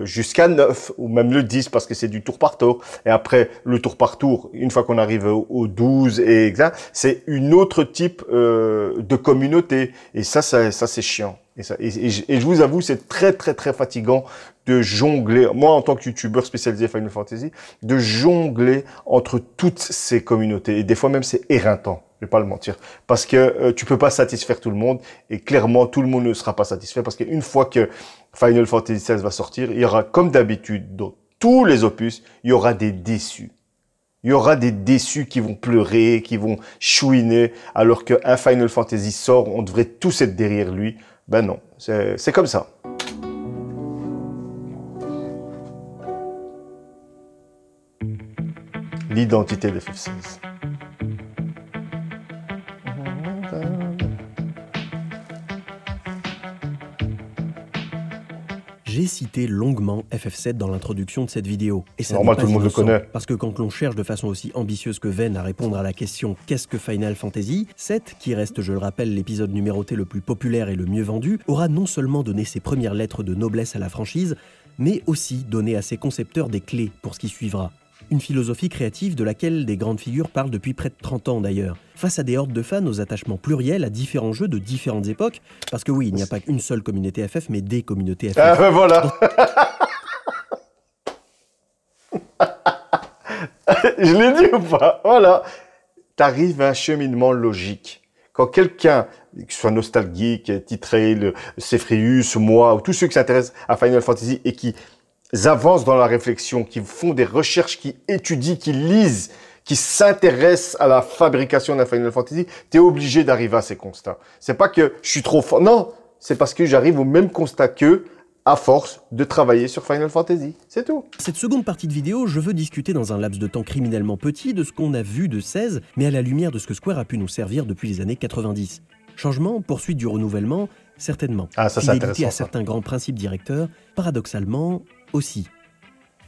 Speaker 1: jusqu'à 9, ou même le 10, parce que c'est du tour par tour. Et après, le tour par tour, une fois qu'on arrive au 12, et c'est une autre type de communauté. Et ça c'est chiant. Et je vous avoue, c'est très très très fatigant de jongler, moi en tant que youtubeur spécialisé Final Fantasy, de jongler entre toutes ces communautés. Et des fois même c'est éreintant, je vais pas le mentir. Parce que tu peux pas satisfaire tout le monde, et clairement tout le monde ne sera pas satisfait, parce qu'une fois que Final Fantasy XVI va sortir, il y aura comme d'habitude dans tous les opus, il y aura des déçus. Il y aura des déçus qui vont pleurer, qui vont chouiner, alors qu'un Final Fantasy sort, on devrait tous être derrière lui. Ben non, c'est comme ça. L'identité de FF16.
Speaker 2: J'ai cité longuement FF7 dans l'introduction de cette vidéo. Et ça
Speaker 1: normal, tout le monde le connaît.
Speaker 2: Parce que quand l'on cherche de façon aussi ambitieuse que vaine à répondre à la question « Qu'est-ce que Final Fantasy ?», 7, qui reste, je le rappelle, l'épisode numéroté le plus populaire et le mieux vendu, aura non seulement donné ses premières lettres de noblesse à la franchise, mais aussi donné à ses concepteurs des clés pour ce qui suivra. Une philosophie créative de laquelle des grandes figures parlent depuis près de 30 ans d'ailleurs. Face à des hordes de fans aux attachements pluriels à différents jeux de différentes époques, parce que oui, il n'y a pas qu'une seule communauté FF, mais des communautés FF.
Speaker 1: Ah ben voilà. Je l'ai dit ou pas? Voilà. T'arrives à un cheminement logique. Quand quelqu'un, que ce soit nostalgique, T-Trail, Cepheus, moi, ou tous ceux qui s'intéressent à Final Fantasy et qui avancent dans la réflexion, qui font des recherches, qui étudient, qui lisent, qui s'intéressent à la fabrication d'un Final Fantasy, t'es obligé d'arriver à ces constats. C'est pas que je suis trop fort. Non, c'est parce que j'arrive au même constat qu'eux, à force de travailler sur Final Fantasy. C'est tout.
Speaker 2: Cette seconde partie de vidéo, je veux discuter dans un laps de temps criminellement petit de ce qu'on a vu de 16, mais à la lumière de ce que Square a pu nous servir depuis les années 90. Changement, poursuite du renouvellement, certainement.
Speaker 1: Ah, ça, c'est
Speaker 2: Fidélité
Speaker 1: intéressant,
Speaker 2: à
Speaker 1: ça.
Speaker 2: certains grands principes directeurs, paradoxalement aussi.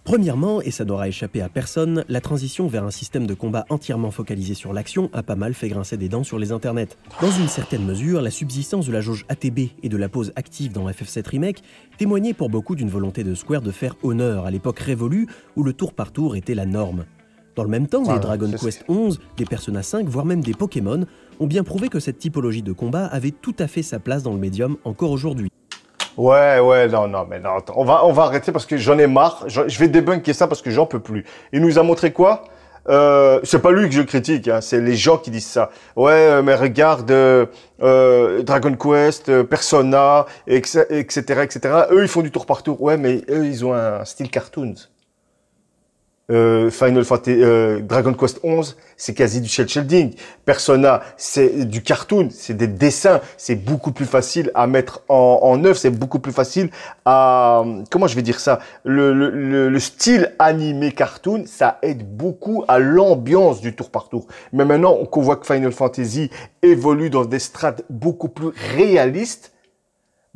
Speaker 2: Premièrement, et ça n'aura échappé à personne, la transition vers un système de combat entièrement focalisé sur l'action a pas mal fait grincer des dents sur les internets. Dans une certaine mesure, la subsistance de la jauge ATB et de la pause active dans FF7 Remake témoignait pour beaucoup d'une volonté de Square de faire honneur à l'époque révolue où le tour par tour était la norme. Dans le même temps,
Speaker 1: Ah,
Speaker 2: des Dragon
Speaker 1: c'est-
Speaker 2: Quest 11, des Persona 5, voire même des Pokémon ont bien prouvé que cette typologie de combat avait tout à fait sa place dans le médium encore aujourd'hui.
Speaker 1: Ouais, non, mais non, attends. On va arrêter parce que j'en ai marre. Je vais débunker ça parce que j'en peux plus. Il nous a montré quoi? C'est pas lui que je critique, hein, c'est les gens qui disent ça. Ouais, mais regarde Dragon Quest, Persona, etc., etc. Eux, ils font du tour par tour. Ouais, mais eux, ils ont un style cartoons. Final Fantasy, Dragon Quest 11, c'est quasi du shell shading. Persona, c'est du cartoon, c'est des dessins, c'est beaucoup plus facile à mettre en œuvre, c'est beaucoup plus facile à, comment je vais dire ça, le style animé cartoon, ça aide beaucoup à l'ambiance du tour par tour. Mais maintenant qu'on voit que Final Fantasy évolue dans des strates beaucoup plus réalistes,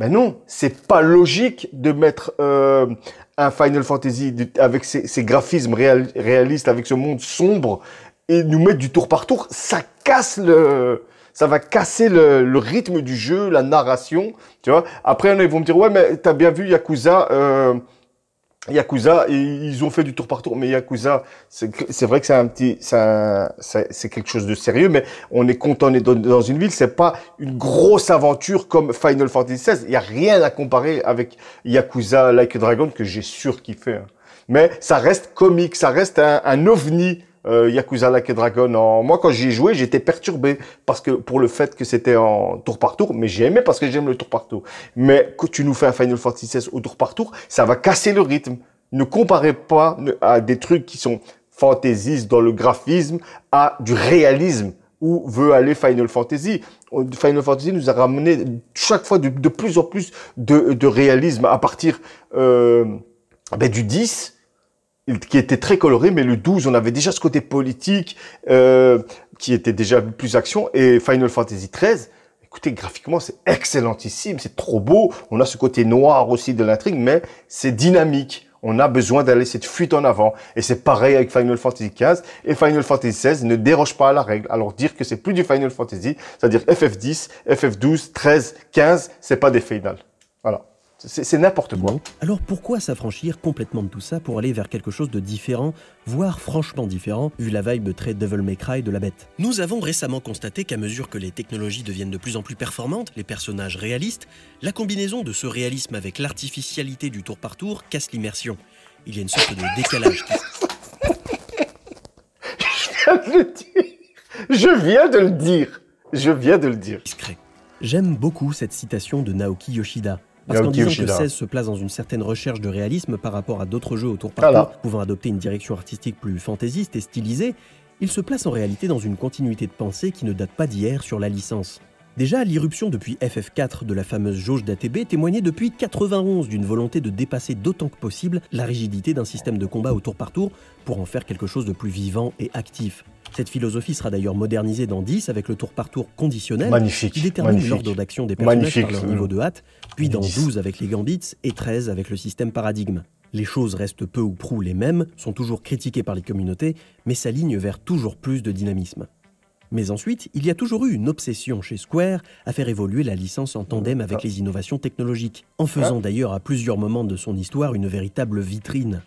Speaker 1: ben non, c'est pas logique de mettre un Final Fantasy avec ses graphismes réalistes, avec ce monde sombre, et nous mettre du tour par tour. Ça va casser le rythme du jeu, la narration, tu vois. Après, ils vont me dire, ouais, mais t'as bien vu Yakuza, ils ont fait du tour par tour, mais Yakuza, c'est vrai que c'est quelque chose de sérieux, mais on est content, on est dans une ville, c'est pas une grosse aventure comme Final Fantasy XVI. Il y a rien à comparer avec Yakuza Like a Dragon que j'ai surkiffé. Hein. Mais ça reste comique, ça reste un ovni. Yakuza Like a Dragon. Moi, quand j'y ai joué, j'étais perturbé parce que pour le fait que c'était en tour par tour, mais j'ai aimé parce que j'aime le tour par tour. Mais quand tu nous fais un Final Fantasy XVI au tour par tour, ça va casser le rythme. Ne comparez pas à des trucs qui sont fantaisistes dans le graphisme à du réalisme où veut aller Final Fantasy. Final Fantasy nous a ramené chaque fois de plus en plus de réalisme à partir du 10. Qui était très coloré, mais le 12, on avait déjà ce côté politique qui était déjà plus action. Et Final Fantasy XIII, écoutez, graphiquement, c'est excellentissime, c'est trop beau. On a ce côté noir aussi de l'intrigue, mais c'est dynamique. On a besoin d'aller cette fuite en avant. Et c'est pareil avec Final Fantasy XV. Et Final Fantasy XVI ne déroge pas à la règle. Alors dire que c'est plus du Final Fantasy, c'est-à-dire FF10, FF12, 13, 15, c'est pas des finales. Voilà. C'est n'importe quoi.
Speaker 2: Alors pourquoi s'affranchir complètement de tout ça pour aller vers quelque chose de différent, voire franchement différent, vu la vibe très Devil May Cry de la bête? Nous avons récemment constaté qu'à mesure que les technologies deviennent de plus en plus performantes, les personnages réalistes, la combinaison de ce réalisme avec l'artificialité du tour par tour casse l'immersion. Il y a une sorte de décalage qui...
Speaker 1: Je viens de le dire.
Speaker 2: Discret. J'aime beaucoup cette citation de Naoki Yoshida. Parce qu'en disant que 16 se place dans une certaine recherche de réalisme par rapport à d'autres jeux au tour par tour, pouvant adopter une direction artistique plus fantaisiste et stylisée, il se place en réalité dans une continuité de pensée qui ne date pas d'hier sur la licence. Déjà, l'irruption depuis FF4 de la fameuse jauge d'ATB témoignait depuis 91 d'une volonté de dépasser d'autant que possible la rigidité d'un système de combat au tour par tour pour en faire quelque chose de plus vivant et actif. Cette philosophie sera d'ailleurs modernisée dans 10 avec le tour par tour conditionnel qui détermine l'ordre d'action des personnages par leur niveau de hâte, puis dans 12 avec les gambits et 13 avec le système paradigme. Les choses restent peu ou prou les mêmes, sont toujours critiquées par les communautés, mais s'alignent vers toujours plus de dynamisme. Mais ensuite, il y a toujours eu une obsession chez Square à faire évoluer la licence en tandem avec les innovations technologiques, en faisant d'ailleurs à plusieurs moments de son histoire une véritable vitrine.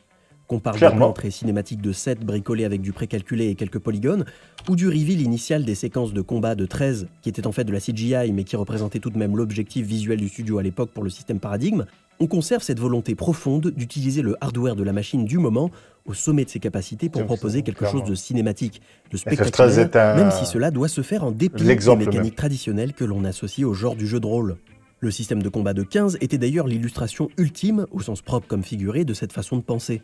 Speaker 2: Qu'on parle
Speaker 1: Clairement.
Speaker 2: de plans très cinématiques de 7 bricolés avec du précalculé et quelques polygones, ou du reveal initial des séquences de combat de 13, qui étaient en fait de la CGI, mais qui représentaient tout de même l'objectif visuel du studio à l'époque pour le système Paradigme, on conserve cette volonté profonde d'utiliser le hardware de la machine du moment au sommet de ses capacités pour proposer quelque chose de cinématique, de spectaculaire, même si cela doit se faire en dépit des mécaniques traditionnelles que l'on associe au genre du jeu de rôle. Le système de combat de 15 était d'ailleurs l'illustration ultime, au sens propre comme figuré, de cette façon de penser.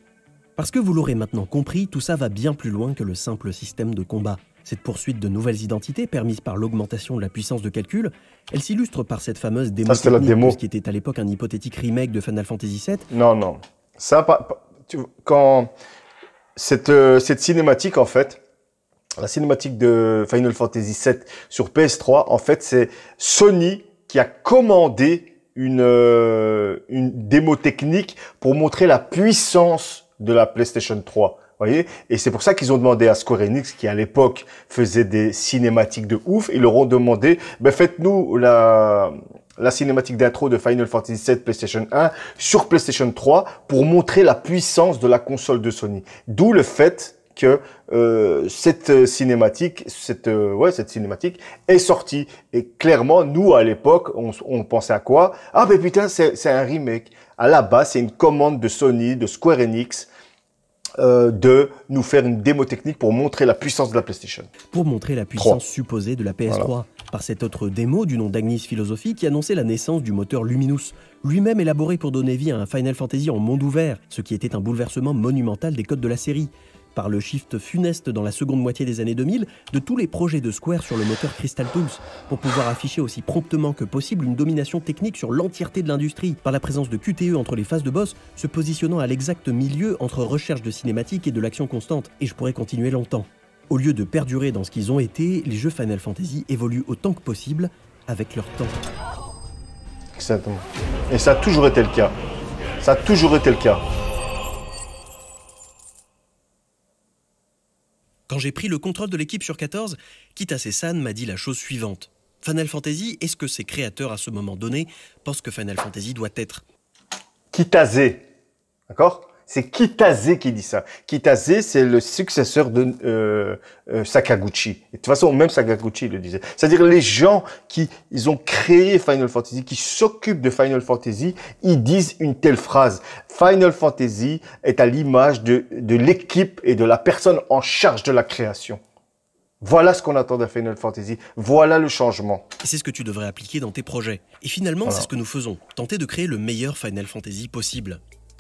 Speaker 2: Parce que vous l'aurez maintenant compris, tout ça va bien plus loin que le simple système de combat. Cette poursuite de nouvelles identités permise par l'augmentation de la puissance de calcul, elle s'illustre par cette fameuse démo technique de ce qui était à l'époque un hypothétique remake de Final Fantasy VII.
Speaker 1: Non. Ça, quand cette cinématique, en fait, la cinématique de Final Fantasy VII sur PS3, en fait, c'est Sony qui a commandé une démo technique pour montrer la puissance de la PlayStation 3. Voyez, et c'est pour ça qu'ils ont demandé à Square Enix, qui à l'époque faisait des cinématiques de ouf, ils leur ont demandé, faites-nous la cinématique d'intro de Final Fantasy VII PlayStation 1 sur PlayStation 3 pour montrer la puissance de la console de Sony. D'où le fait que cette cinématique est sortie. Et clairement, nous, à l'époque, on pensait à quoi? Ah, ben putain, c'est un remake. À la base, c'est une commande de Sony, de Square Enix, de nous faire une démo technique pour montrer la puissance de la PlayStation.
Speaker 2: Pour montrer la puissance supposée de la PS3. Voilà. Par cette autre démo du nom d'Agnis Philosophie qui annonçait la naissance du moteur Luminous, lui-même élaboré pour donner vie à un Final Fantasy en monde ouvert, ce qui était un bouleversement monumental des codes de la série. Par le shift funeste dans la seconde moitié des années 2000 de tous les projets de Square sur le moteur Crystal Tools, pour pouvoir afficher aussi promptement que possible une domination technique sur l'entièreté de l'industrie, par la présence de QTE entre les phases de boss, se positionnant à l'exact milieu entre recherche de cinématique et de l'action constante, et je pourrais continuer longtemps. Au lieu de perdurer dans ce qu'ils ont été, les jeux Final Fantasy évoluent autant que possible avec leur temps.
Speaker 1: Exactement. Et ça a toujours été le cas. Ça a toujours été le cas.
Speaker 2: Quand j'ai pris le contrôle de l'équipe sur 14, Kitase-san m'a dit la chose suivante. Final Fantasy est ce que ses créateurs à ce moment donné pensent que Final Fantasy doit être.
Speaker 1: Kitase, d'accord? C'est Kitase qui dit ça. Kitase, c'est le successeur de Sakaguchi. Et de toute façon, même Sakaguchi le disait. C'est-à-dire les gens ils ont créé Final Fantasy, qui s'occupent de Final Fantasy, ils disent une telle phrase. Final Fantasy est à l'image de l'équipe et de la personne en charge de la création. Voilà ce qu'on attend de Final Fantasy. Voilà le changement.
Speaker 2: Et c'est ce que tu devrais appliquer dans tes projets. Et finalement, c'est ce que nous faisons. Tenter de créer le meilleur Final Fantasy possible.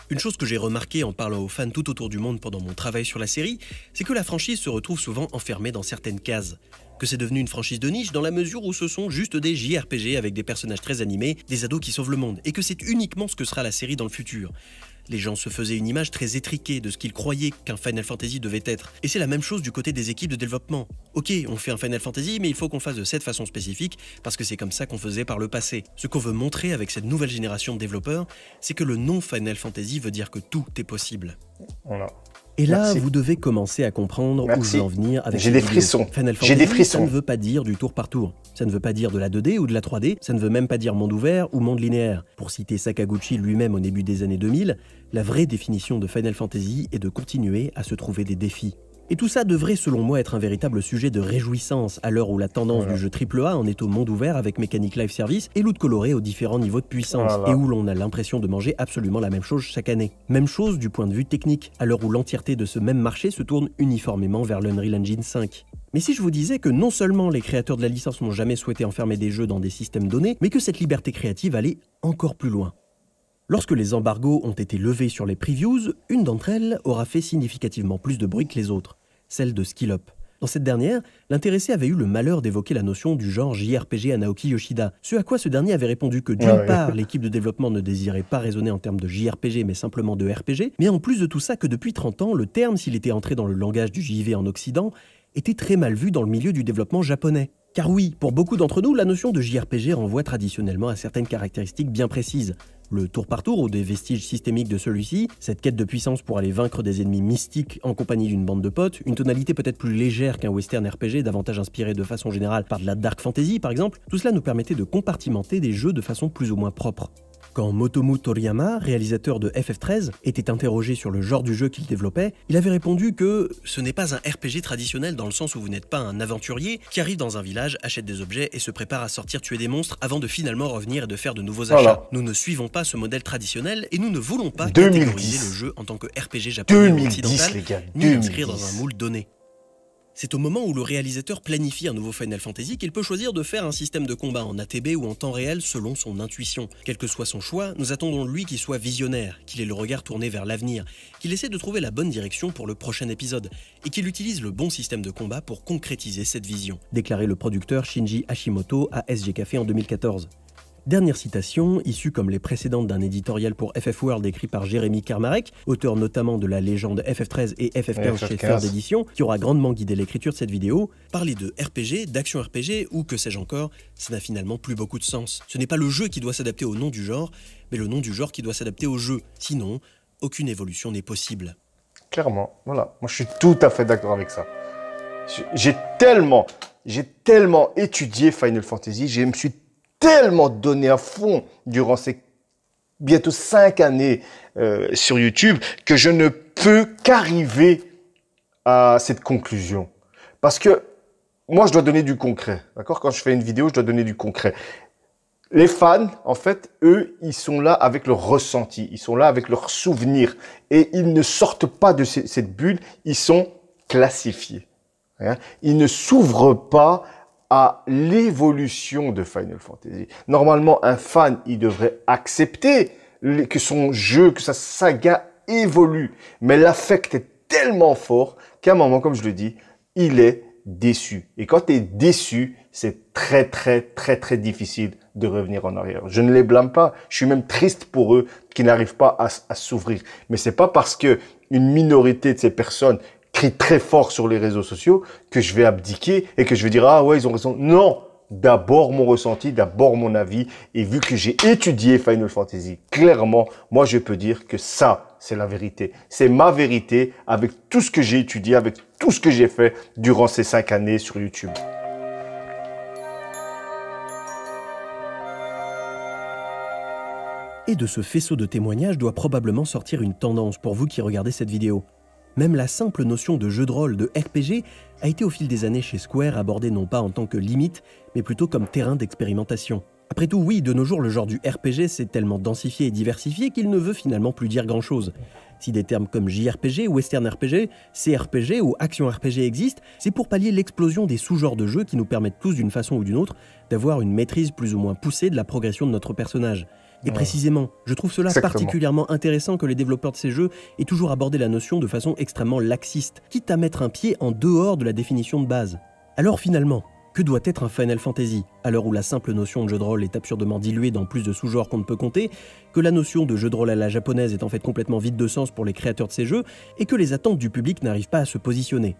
Speaker 2: Une chose que j'ai remarquée en parlant aux fans tout autour du monde pendant mon travail sur la série, c'est que la franchise se retrouve souvent enfermée dans certaines cases. Que c'est devenu une franchise de niche dans la mesure où ce sont juste des JRPG avec des personnages très animés, des ados qui sauvent le monde, et que c'est uniquement ce que sera la série dans le futur. Les gens se faisaient une image très étriquée de ce qu'ils croyaient qu'un Final Fantasy devait être. Et c'est la même chose du côté des équipes de développement. Ok, on fait un Final Fantasy, mais il faut qu'on fasse de cette façon spécifique, parce que c'est comme ça qu'on faisait par le passé. Ce qu'on veut montrer avec cette nouvelle génération de développeurs, c'est que le nom Final Fantasy veut dire que tout est possible.
Speaker 1: Voilà.
Speaker 2: Et là, vous devez commencer à comprendre où je veux en venir avec
Speaker 1: J'ai des frissons.
Speaker 2: Final Fantasy, ça ne veut pas dire du tour par tour. Ça ne veut pas dire de la 2D ou de la 3D, ça ne veut même pas dire monde ouvert ou monde linéaire. Pour citer Sakaguchi lui-même au début des années 2000, la vraie définition de Final Fantasy est de continuer à se trouver des défis. Et tout ça devrait selon moi être un véritable sujet de réjouissance à l'heure où la tendance du jeu AAA en est au monde ouvert avec mécanique live service et loot coloré aux différents niveaux de puissance et où l'on a l'impression de manger absolument la même chose chaque année. Même chose du point de vue technique, à l'heure où l'entièreté de ce même marché se tourne uniformément vers l'Unreal Engine 5. Mais si je vous disais que non seulement les créateurs de la licence n'ont jamais souhaité enfermer des jeux dans des systèmes donnés, mais que cette liberté créative allait encore plus loin. Lorsque les embargos ont été levés sur les previews, une d'entre elles aura fait significativement plus de bruit que les autres, celle de Skill Up. Dans cette dernière, l'intéressé avait eu le malheur d'évoquer la notion du genre JRPG à Naoki Yoshida, ce à quoi ce dernier avait répondu que d'une part, l'équipe de développement ne désirait pas raisonner en termes de JRPG mais simplement de RPG, mais en plus de tout ça que depuis 30 ans, le terme, s'il était entré dans le langage du JV en Occident, était très mal vu dans le milieu du développement japonais. Car oui, pour beaucoup d'entre nous, la notion de JRPG renvoie traditionnellement à certaines caractéristiques bien précises. Le tour par tour ou des vestiges systémiques de celui-ci, cette quête de puissance pour aller vaincre des ennemis mystiques en compagnie d'une bande de potes, une tonalité peut-être plus légère qu'un western RPG, davantage inspiré de façon générale par de la dark fantasy par exemple, tout cela nous permettait de compartimenter des jeux de façon plus ou moins propre. Quand Motomu Toriyama, réalisateur de FF13, était interrogé sur le genre du jeu qu'il développait, il avait répondu que ce n'est pas un RPG traditionnel dans le sens où vous n'êtes pas un aventurier qui arrive dans un village, achète des objets et se prépare à sortir tuer des monstres avant de finalement revenir et de faire de nouveaux achats.
Speaker 1: Voilà.
Speaker 2: Nous ne suivons pas ce modèle traditionnel et nous ne voulons pas
Speaker 1: 2010.
Speaker 2: catégoriser le jeu en tant que RPG japonais ou
Speaker 1: 2010,
Speaker 2: occidental,
Speaker 1: les gars,
Speaker 2: ni l'inscrire
Speaker 1: 2010.
Speaker 2: dans un moule donné. C'est au moment où le réalisateur planifie un nouveau Final Fantasy qu'il peut choisir de faire un système de combat en ATB ou en temps réel selon son intuition. Quel que soit son choix, nous attendons de lui qu'il soit visionnaire, qu'il ait le regard tourné vers l'avenir, qu'il essaie de trouver la bonne direction pour le prochain épisode, et qu'il utilise le bon système de combat pour concrétiser cette vision, déclarait le producteur Shinji Hashimoto à SG Café en 2014. Dernière citation, issue comme les précédentes d'un éditorial pour FF World écrit par Jérémy Karmarek, auteur notamment de la légende FF13 et FF15 chez Third Edition, qui aura grandement guidé l'écriture de cette vidéo. Parler de RPG, d'action RPG ou que sais-je encore, ça n'a finalement plus beaucoup de sens. Ce n'est pas le jeu qui doit s'adapter au nom du genre, mais le nom du genre qui doit s'adapter au jeu. Sinon, aucune évolution n'est possible.
Speaker 1: Clairement, voilà. Moi, je suis tout à fait d'accord avec ça. J'ai tellement étudié Final Fantasy, je me suis tellement donné à fond durant ces bientôt 5 années sur YouTube que je ne peux qu'arriver à cette conclusion. Parce que moi, je dois donner du concret. D'accord? Quand je fais une vidéo, je dois donner du concret. Les fans, en fait, eux, ils sont là avec leur ressenti, ils sont là avec leurs souvenirs et ils ne sortent pas de cette bulle, ils sont classifiés. Hein? Ils ne s'ouvrent pas à l'évolution de Final Fantasy. Normalement, un fan, il devrait accepter que son jeu, que sa saga évolue. Mais l'affect est tellement fort qu'à un moment, comme je le dis, il est déçu. Et quand tu es déçu, c'est très difficile de revenir en arrière. Je ne les blâme pas. Je suis même triste pour eux qui n'arrivent pas à s'ouvrir. Mais c'est pas parce que une minorité de ces personnes crie très fort sur les réseaux sociaux que je vais abdiquer et que je vais dire « Ah ouais, ils ont raison ». Non, d'abord mon ressenti, d'abord mon avis. Et vu que j'ai étudié Final Fantasy, clairement, moi je peux dire que ça, c'est la vérité. C'est ma vérité avec tout ce que j'ai étudié, avec tout ce que j'ai fait durant ces 5 années sur YouTube.
Speaker 2: Et de ce faisceau de témoignages doit probablement sortir une tendance pour vous qui regardez cette vidéo. Même la simple notion de jeu de rôle, de RPG, a été au fil des années chez Square abordée non pas en tant que limite, mais plutôt comme terrain d'expérimentation. Après tout, oui, de nos jours, le genre du RPG s'est tellement densifié et diversifié qu'il ne veut finalement plus dire grand-chose. Si des termes comme JRPG, Western RPG, CRPG ou Action RPG existent, c'est pour pallier l'explosion des sous-genres de jeux qui nous permettent tous d'une façon ou d'une autre d'avoir une maîtrise plus ou moins poussée de la progression de notre personnage. Et précisément, je trouve cela particulièrement intéressant que les développeurs de ces jeux aient toujours abordé la notion de façon extrêmement laxiste, quitte à mettre un pied en dehors de la définition de base. Alors finalement, que doit être un Final Fantasy, à l'heure où la simple notion de jeu de rôle est absurdement diluée dans plus de sous-genres qu'on ne peut compter, que la notion de jeu de rôle à la japonaise est en fait complètement vide de sens pour les créateurs de ces jeux, et que les attentes du public n'arrivent pas à se positionner?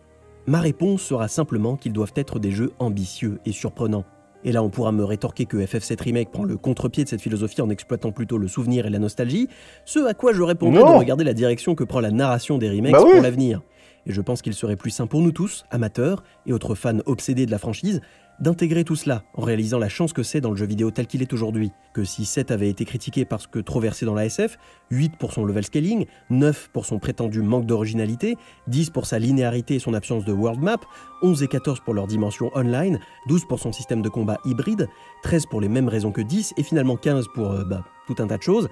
Speaker 2: Ma réponse sera simplement qu'ils doivent être des jeux ambitieux et surprenants. Et là, on pourra me rétorquer que FF7 Remake prend le contre-pied de cette philosophie en exploitant plutôt le souvenir et la nostalgie, ce à quoi je répondrai de regarder la direction que prend la narration des remakes pour l'avenir. Et je pense qu'il serait plus sain pour nous tous, amateurs et autres fans obsédés de la franchise, d'intégrer tout cela en réalisant la chance que c'est dans le jeu vidéo tel qu'il est aujourd'hui. Que si 7 avait été critiqué parce que trop versé dans la SF, 8 pour son level scaling, 9 pour son prétendu manque d'originalité, 10 pour sa linéarité et son absence de world map, 11 et 14 pour leur dimension online, 12 pour son système de combat hybride, 13 pour les mêmes raisons que 10 et finalement 15 pour tout un tas de choses,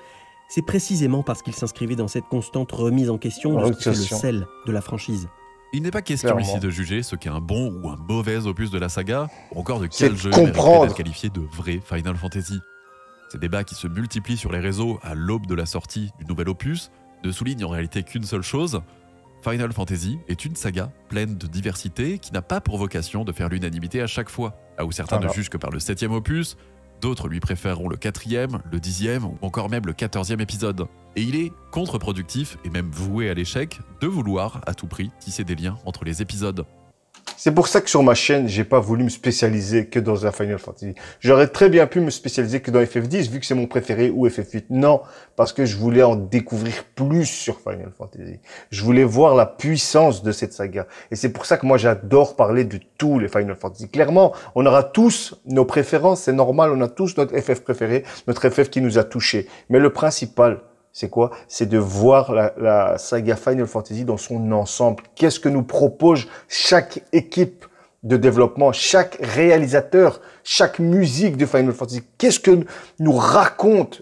Speaker 2: c'est précisément parce qu'il s'inscrivait dans cette constante remise en question de ce qui fait le sel de la franchise.
Speaker 3: Il n'est pas question ici de juger ce qu'est un bon ou un mauvais opus de la saga, ou encore de quel jeu mériterait d'être qualifié de vrai Final Fantasy. Ces débats qui se multiplient sur les réseaux à l'aube de la sortie du nouvel opus ne soulignent en réalité qu'une seule chose: Final Fantasy est une saga pleine de diversité qui n'a pas pour vocation de faire l'unanimité à chaque fois, là où certains ne jugent que par le 7e opus, d'autres lui préféreront le 4e, le 10e ou encore même le 14e épisode. Et il est contre-productif et même voué à l'échec de vouloir à tout prix tisser des liens entre les épisodes.
Speaker 1: C'est pour ça que sur ma chaîne, j'ai pas voulu me spécialiser que dans un Final Fantasy. J'aurais très bien pu me spécialiser que dans FF10, vu que c'est mon préféré, ou FF8. Non, parce que je voulais en découvrir plus sur Final Fantasy. Je voulais voir la puissance de cette saga. Et c'est pour ça que moi, j'adore parler de tous les Final Fantasy. Clairement, on aura tous nos préférences, c'est normal, on a tous notre FF préféré, notre FF qui nous a touchés. Mais le principal, c'est quoi? C'est de voir la saga Final Fantasy dans son ensemble. Qu'est-ce que nous propose chaque équipe de développement, chaque réalisateur, chaque musique de Final Fantasy? Qu'est-ce que nous raconte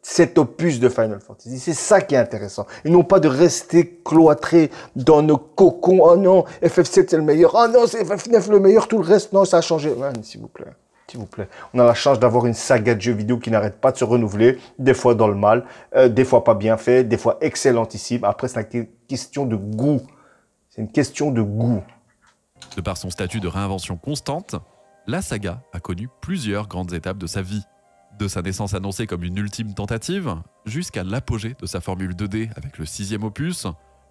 Speaker 1: cet opus de Final Fantasy? C'est ça qui est intéressant. Et non pas de rester cloîtrés dans nos cocons. Oh non, FF7 c'est le meilleur. Oh non, c'est FF9 le meilleur. Tout le reste, non, ça a changé. Ouais, s'il vous plaît. S'il vous plaît. On a la chance d'avoir une saga de jeux vidéo qui n'arrête pas de se renouveler, des fois dans le mal, des fois pas bien fait, des fois excellentissime. Après, c'est une question de goût. C'est une question de goût.
Speaker 3: De par son statut de réinvention constante, la saga a connu plusieurs grandes étapes de sa vie. De sa naissance annoncée comme une ultime tentative, jusqu'à l'apogée de sa formule 2D avec le 6e opus,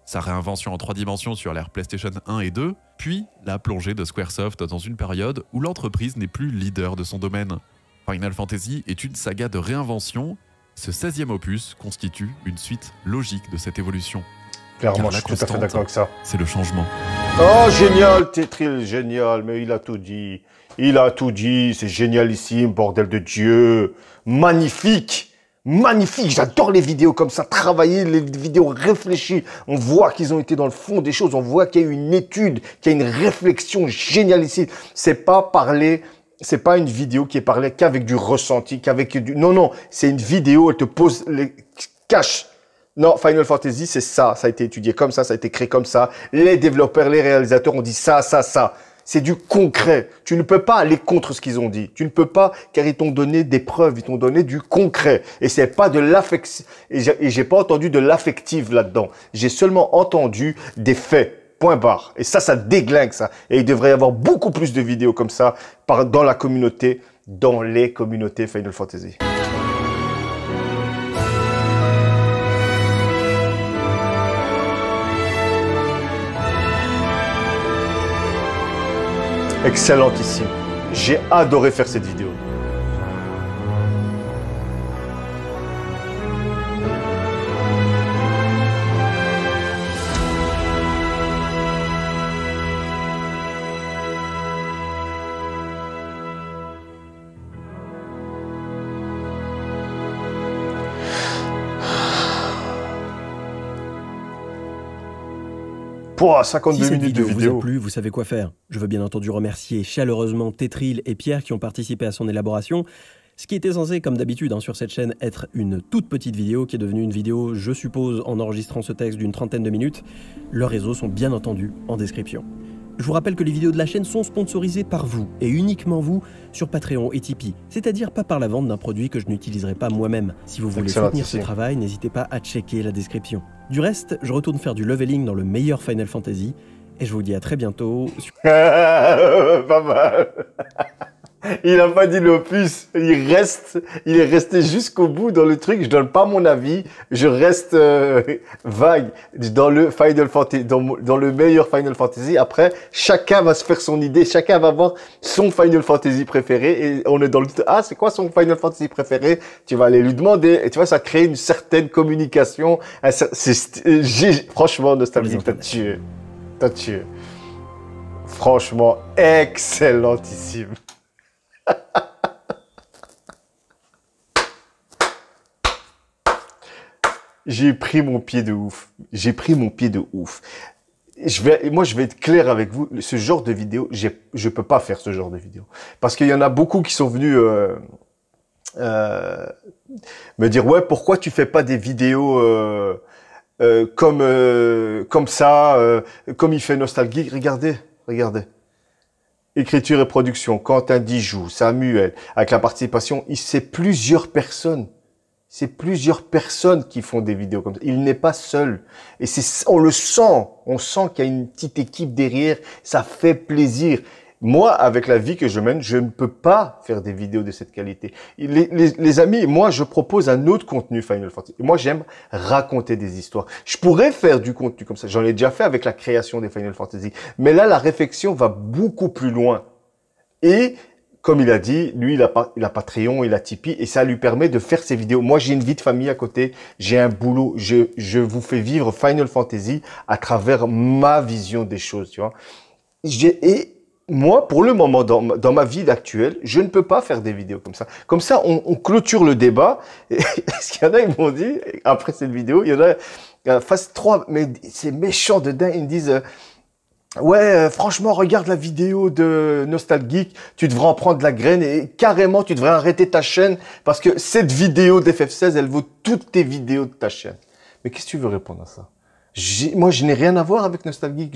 Speaker 3: sa réinvention en 3 dimensions sur l'ère PlayStation 1 et 2, puis la plongée de Squaresoft dans une période où l'entreprise n'est plus leader de son domaine. Final Fantasy est une saga de réinvention. Ce 16e opus constitue une suite logique de cette évolution.
Speaker 1: Clairement,
Speaker 3: Car
Speaker 1: je
Speaker 3: la
Speaker 1: suis tout à fait
Speaker 3: constante,
Speaker 1: d'accord avec ça.
Speaker 3: c'est le changement.
Speaker 1: Oh, génial, Tetril, génial, mais il a tout dit. Il a tout dit, c'est génialissime, bordel de Dieu. Magnifique, magnifique, j'adore les vidéos comme ça, travailler les vidéos réfléchies. On voit qu'ils ont été dans le fond des choses, on voit qu'il y a eu une étude, qu'il y a une réflexion génialissime. C'est pas une vidéo qui est parlée qu'avec du ressenti, qu'avec du... Non, non, c'est une vidéo, elle te pose les... cache. Non, Final Fantasy, c'est ça. Ça a été étudié comme ça a été créé comme ça. Les développeurs, les réalisateurs ont dit ça, ça, ça. C'est du concret. Tu ne peux pas aller contre ce qu'ils ont dit. Tu ne peux pas, car ils t'ont donné des preuves, ils t'ont donné du concret. Et c'est pas de l'affectif. Et j'ai pas entendu de l'affective là-dedans. J'ai seulement entendu des faits. Point barre. Et ça déglingue ça. Et il devrait y avoir beaucoup plus de vidéos comme ça dans la communauté, dans les communautés Final Fantasy. Excellentissime. J'ai adoré faire cette vidéo. Pour 52
Speaker 2: Si cette
Speaker 1: minutes de
Speaker 2: vidéo vous
Speaker 1: vidéo.
Speaker 2: a plu, vous savez quoi faire. Je veux bien entendu remercier chaleureusement Tetril et Pierre qui ont participé à son élaboration. Ce qui était censé, comme d'habitude sur cette chaîne, être une toute petite vidéo qui est devenue une vidéo, je suppose, en enregistrant ce texte d'une 30aine de minutes. Leurs réseaux sont bien entendu en description. Je vous rappelle que les vidéos de la chaîne sont sponsorisées par vous, et uniquement vous, sur Patreon et Tipeee. C'est-à-dire pas par la vente d'un produit que je n'utiliserai pas moi-même. Si vous voulez soutenir ce travail, n'hésitez pas à checker la description. Du reste, je retourne faire du leveling dans le meilleur Final Fantasy, et je vous dis à très bientôt.
Speaker 1: Pas mal. Il n'a pas dit l'opus, il est resté jusqu'au bout dans le truc. Je donne pas mon avis, je reste vague dans le Final Fantasy, dans le meilleur Final Fantasy. Après, chacun va se faire son idée, chacun va avoir son Final Fantasy préféré et on est dans le ah c'est quoi son Final Fantasy préféré? Tu vas aller lui demander et tu vois ça crée une certaine communication. Franchement, Nostalgie, t'as tué. Franchement, excellentissime. J'ai pris mon pied de ouf. J'ai pris mon pied de ouf. Moi, je vais être clair avec vous. Ce genre de vidéo, je peux pas faire ce genre de vidéo. Parce qu'il y en a beaucoup qui sont venus me dire, ouais, pourquoi tu fais pas des vidéos comme ça, comme il fait Nostalgie. Regardez. Écriture et production, Quentin Dijou, Samuel, avec la participation, c'est plusieurs personnes. C'est plusieurs personnes qui font des vidéos comme ça. Il n'est pas seul. Et on le sent. On sent qu'il y a une petite équipe derrière. Ça fait plaisir. Moi, avec la vie que je mène, je ne peux pas faire des vidéos de cette qualité. Les amis, moi, je propose un autre contenu Final Fantasy. Moi, j'aime raconter des histoires. Je pourrais faire du contenu comme ça. J'en ai déjà fait avec la création des Final Fantasy. Mais là, la réflexion va beaucoup plus loin. Et comme il a dit, lui, il a Patreon, il a Tipeee, et ça lui permet de faire ses vidéos. Moi, j'ai une vie de famille à côté, j'ai un boulot, je vous fais vivre Final Fantasy à travers ma vision des choses, tu vois. Et moi, pour le moment, dans ma vie actuelle, je ne peux pas faire des vidéos comme ça. Comme ça, on clôture le débat. Et ce qu'il y en a, ils m'ont dit, après cette vidéo, il y en a, phase 3, mais c'est méchant dedans, ils me disent... Ouais, franchement, regarde la vidéo de Nostalgeek, tu devrais en prendre la graine et carrément, tu devrais arrêter ta chaîne parce que cette vidéo d'FF16, elle vaut toutes tes vidéos de ta chaîne. Mais qu'est-ce que tu veux répondre à ça? Moi, je n'ai rien à voir avec Nostalgeek.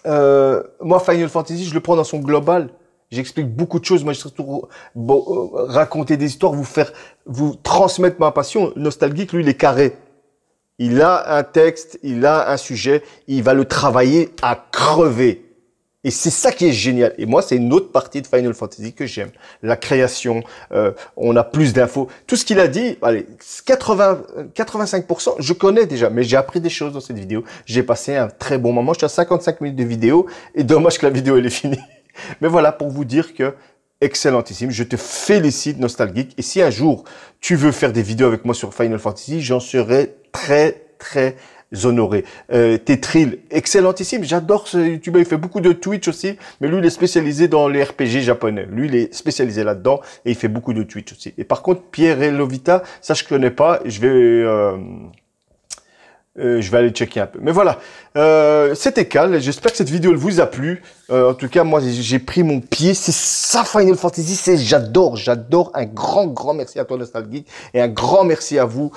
Speaker 1: Moi, Final Fantasy, je le prends dans son global. J'explique beaucoup de choses. Moi, je sais surtout raconter des histoires, vous transmettre ma passion. Nostalgeek, lui, il est carré. Il a un texte, il a un sujet, il va le travailler à crever. Et c'est ça qui est génial. Et moi, c'est une autre partie de Final Fantasy que j'aime. La création, on a plus d'infos. Tout ce qu'il a dit, allez, 85%, je connais déjà, mais j'ai appris des choses dans cette vidéo. J'ai passé un très bon moment. Je suis à 55 minutes de vidéo et dommage que la vidéo, elle est finie. Mais voilà, pour vous dire que excellentissime. Je te félicite, Nostalgeek. Et si un jour, tu veux faire des vidéos avec moi sur Final Fantasy, j'en serai très, très honoré. Tetril, excellentissime. J'adore ce YouTuber. Il fait beaucoup de Twitch aussi. Mais lui, il est spécialisé dans les RPG japonais. Lui, il est spécialisé là-dedans. Et il fait beaucoup de Twitch aussi. Et par contre, Pierre et Lovita, ça, je connais pas. Je vais aller checker un peu. Mais voilà, c'était Cal. J'espère que cette vidéo elle vous a plu. En tout cas, moi, j'ai pris mon pied. C'est ça, Final Fantasy. J'adore. Un grand merci à toi, Nostalgeek. Et un grand merci à vous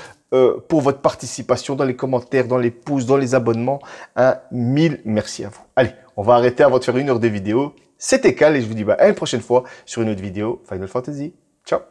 Speaker 1: pour votre participation dans les commentaires, dans les pouces, dans les abonnements. Un 1000 merci à vous. Allez, on va arrêter avant de faire 1 heure de vidéo. C'était Cal et je vous dis à une prochaine fois sur une autre vidéo Final Fantasy. Ciao.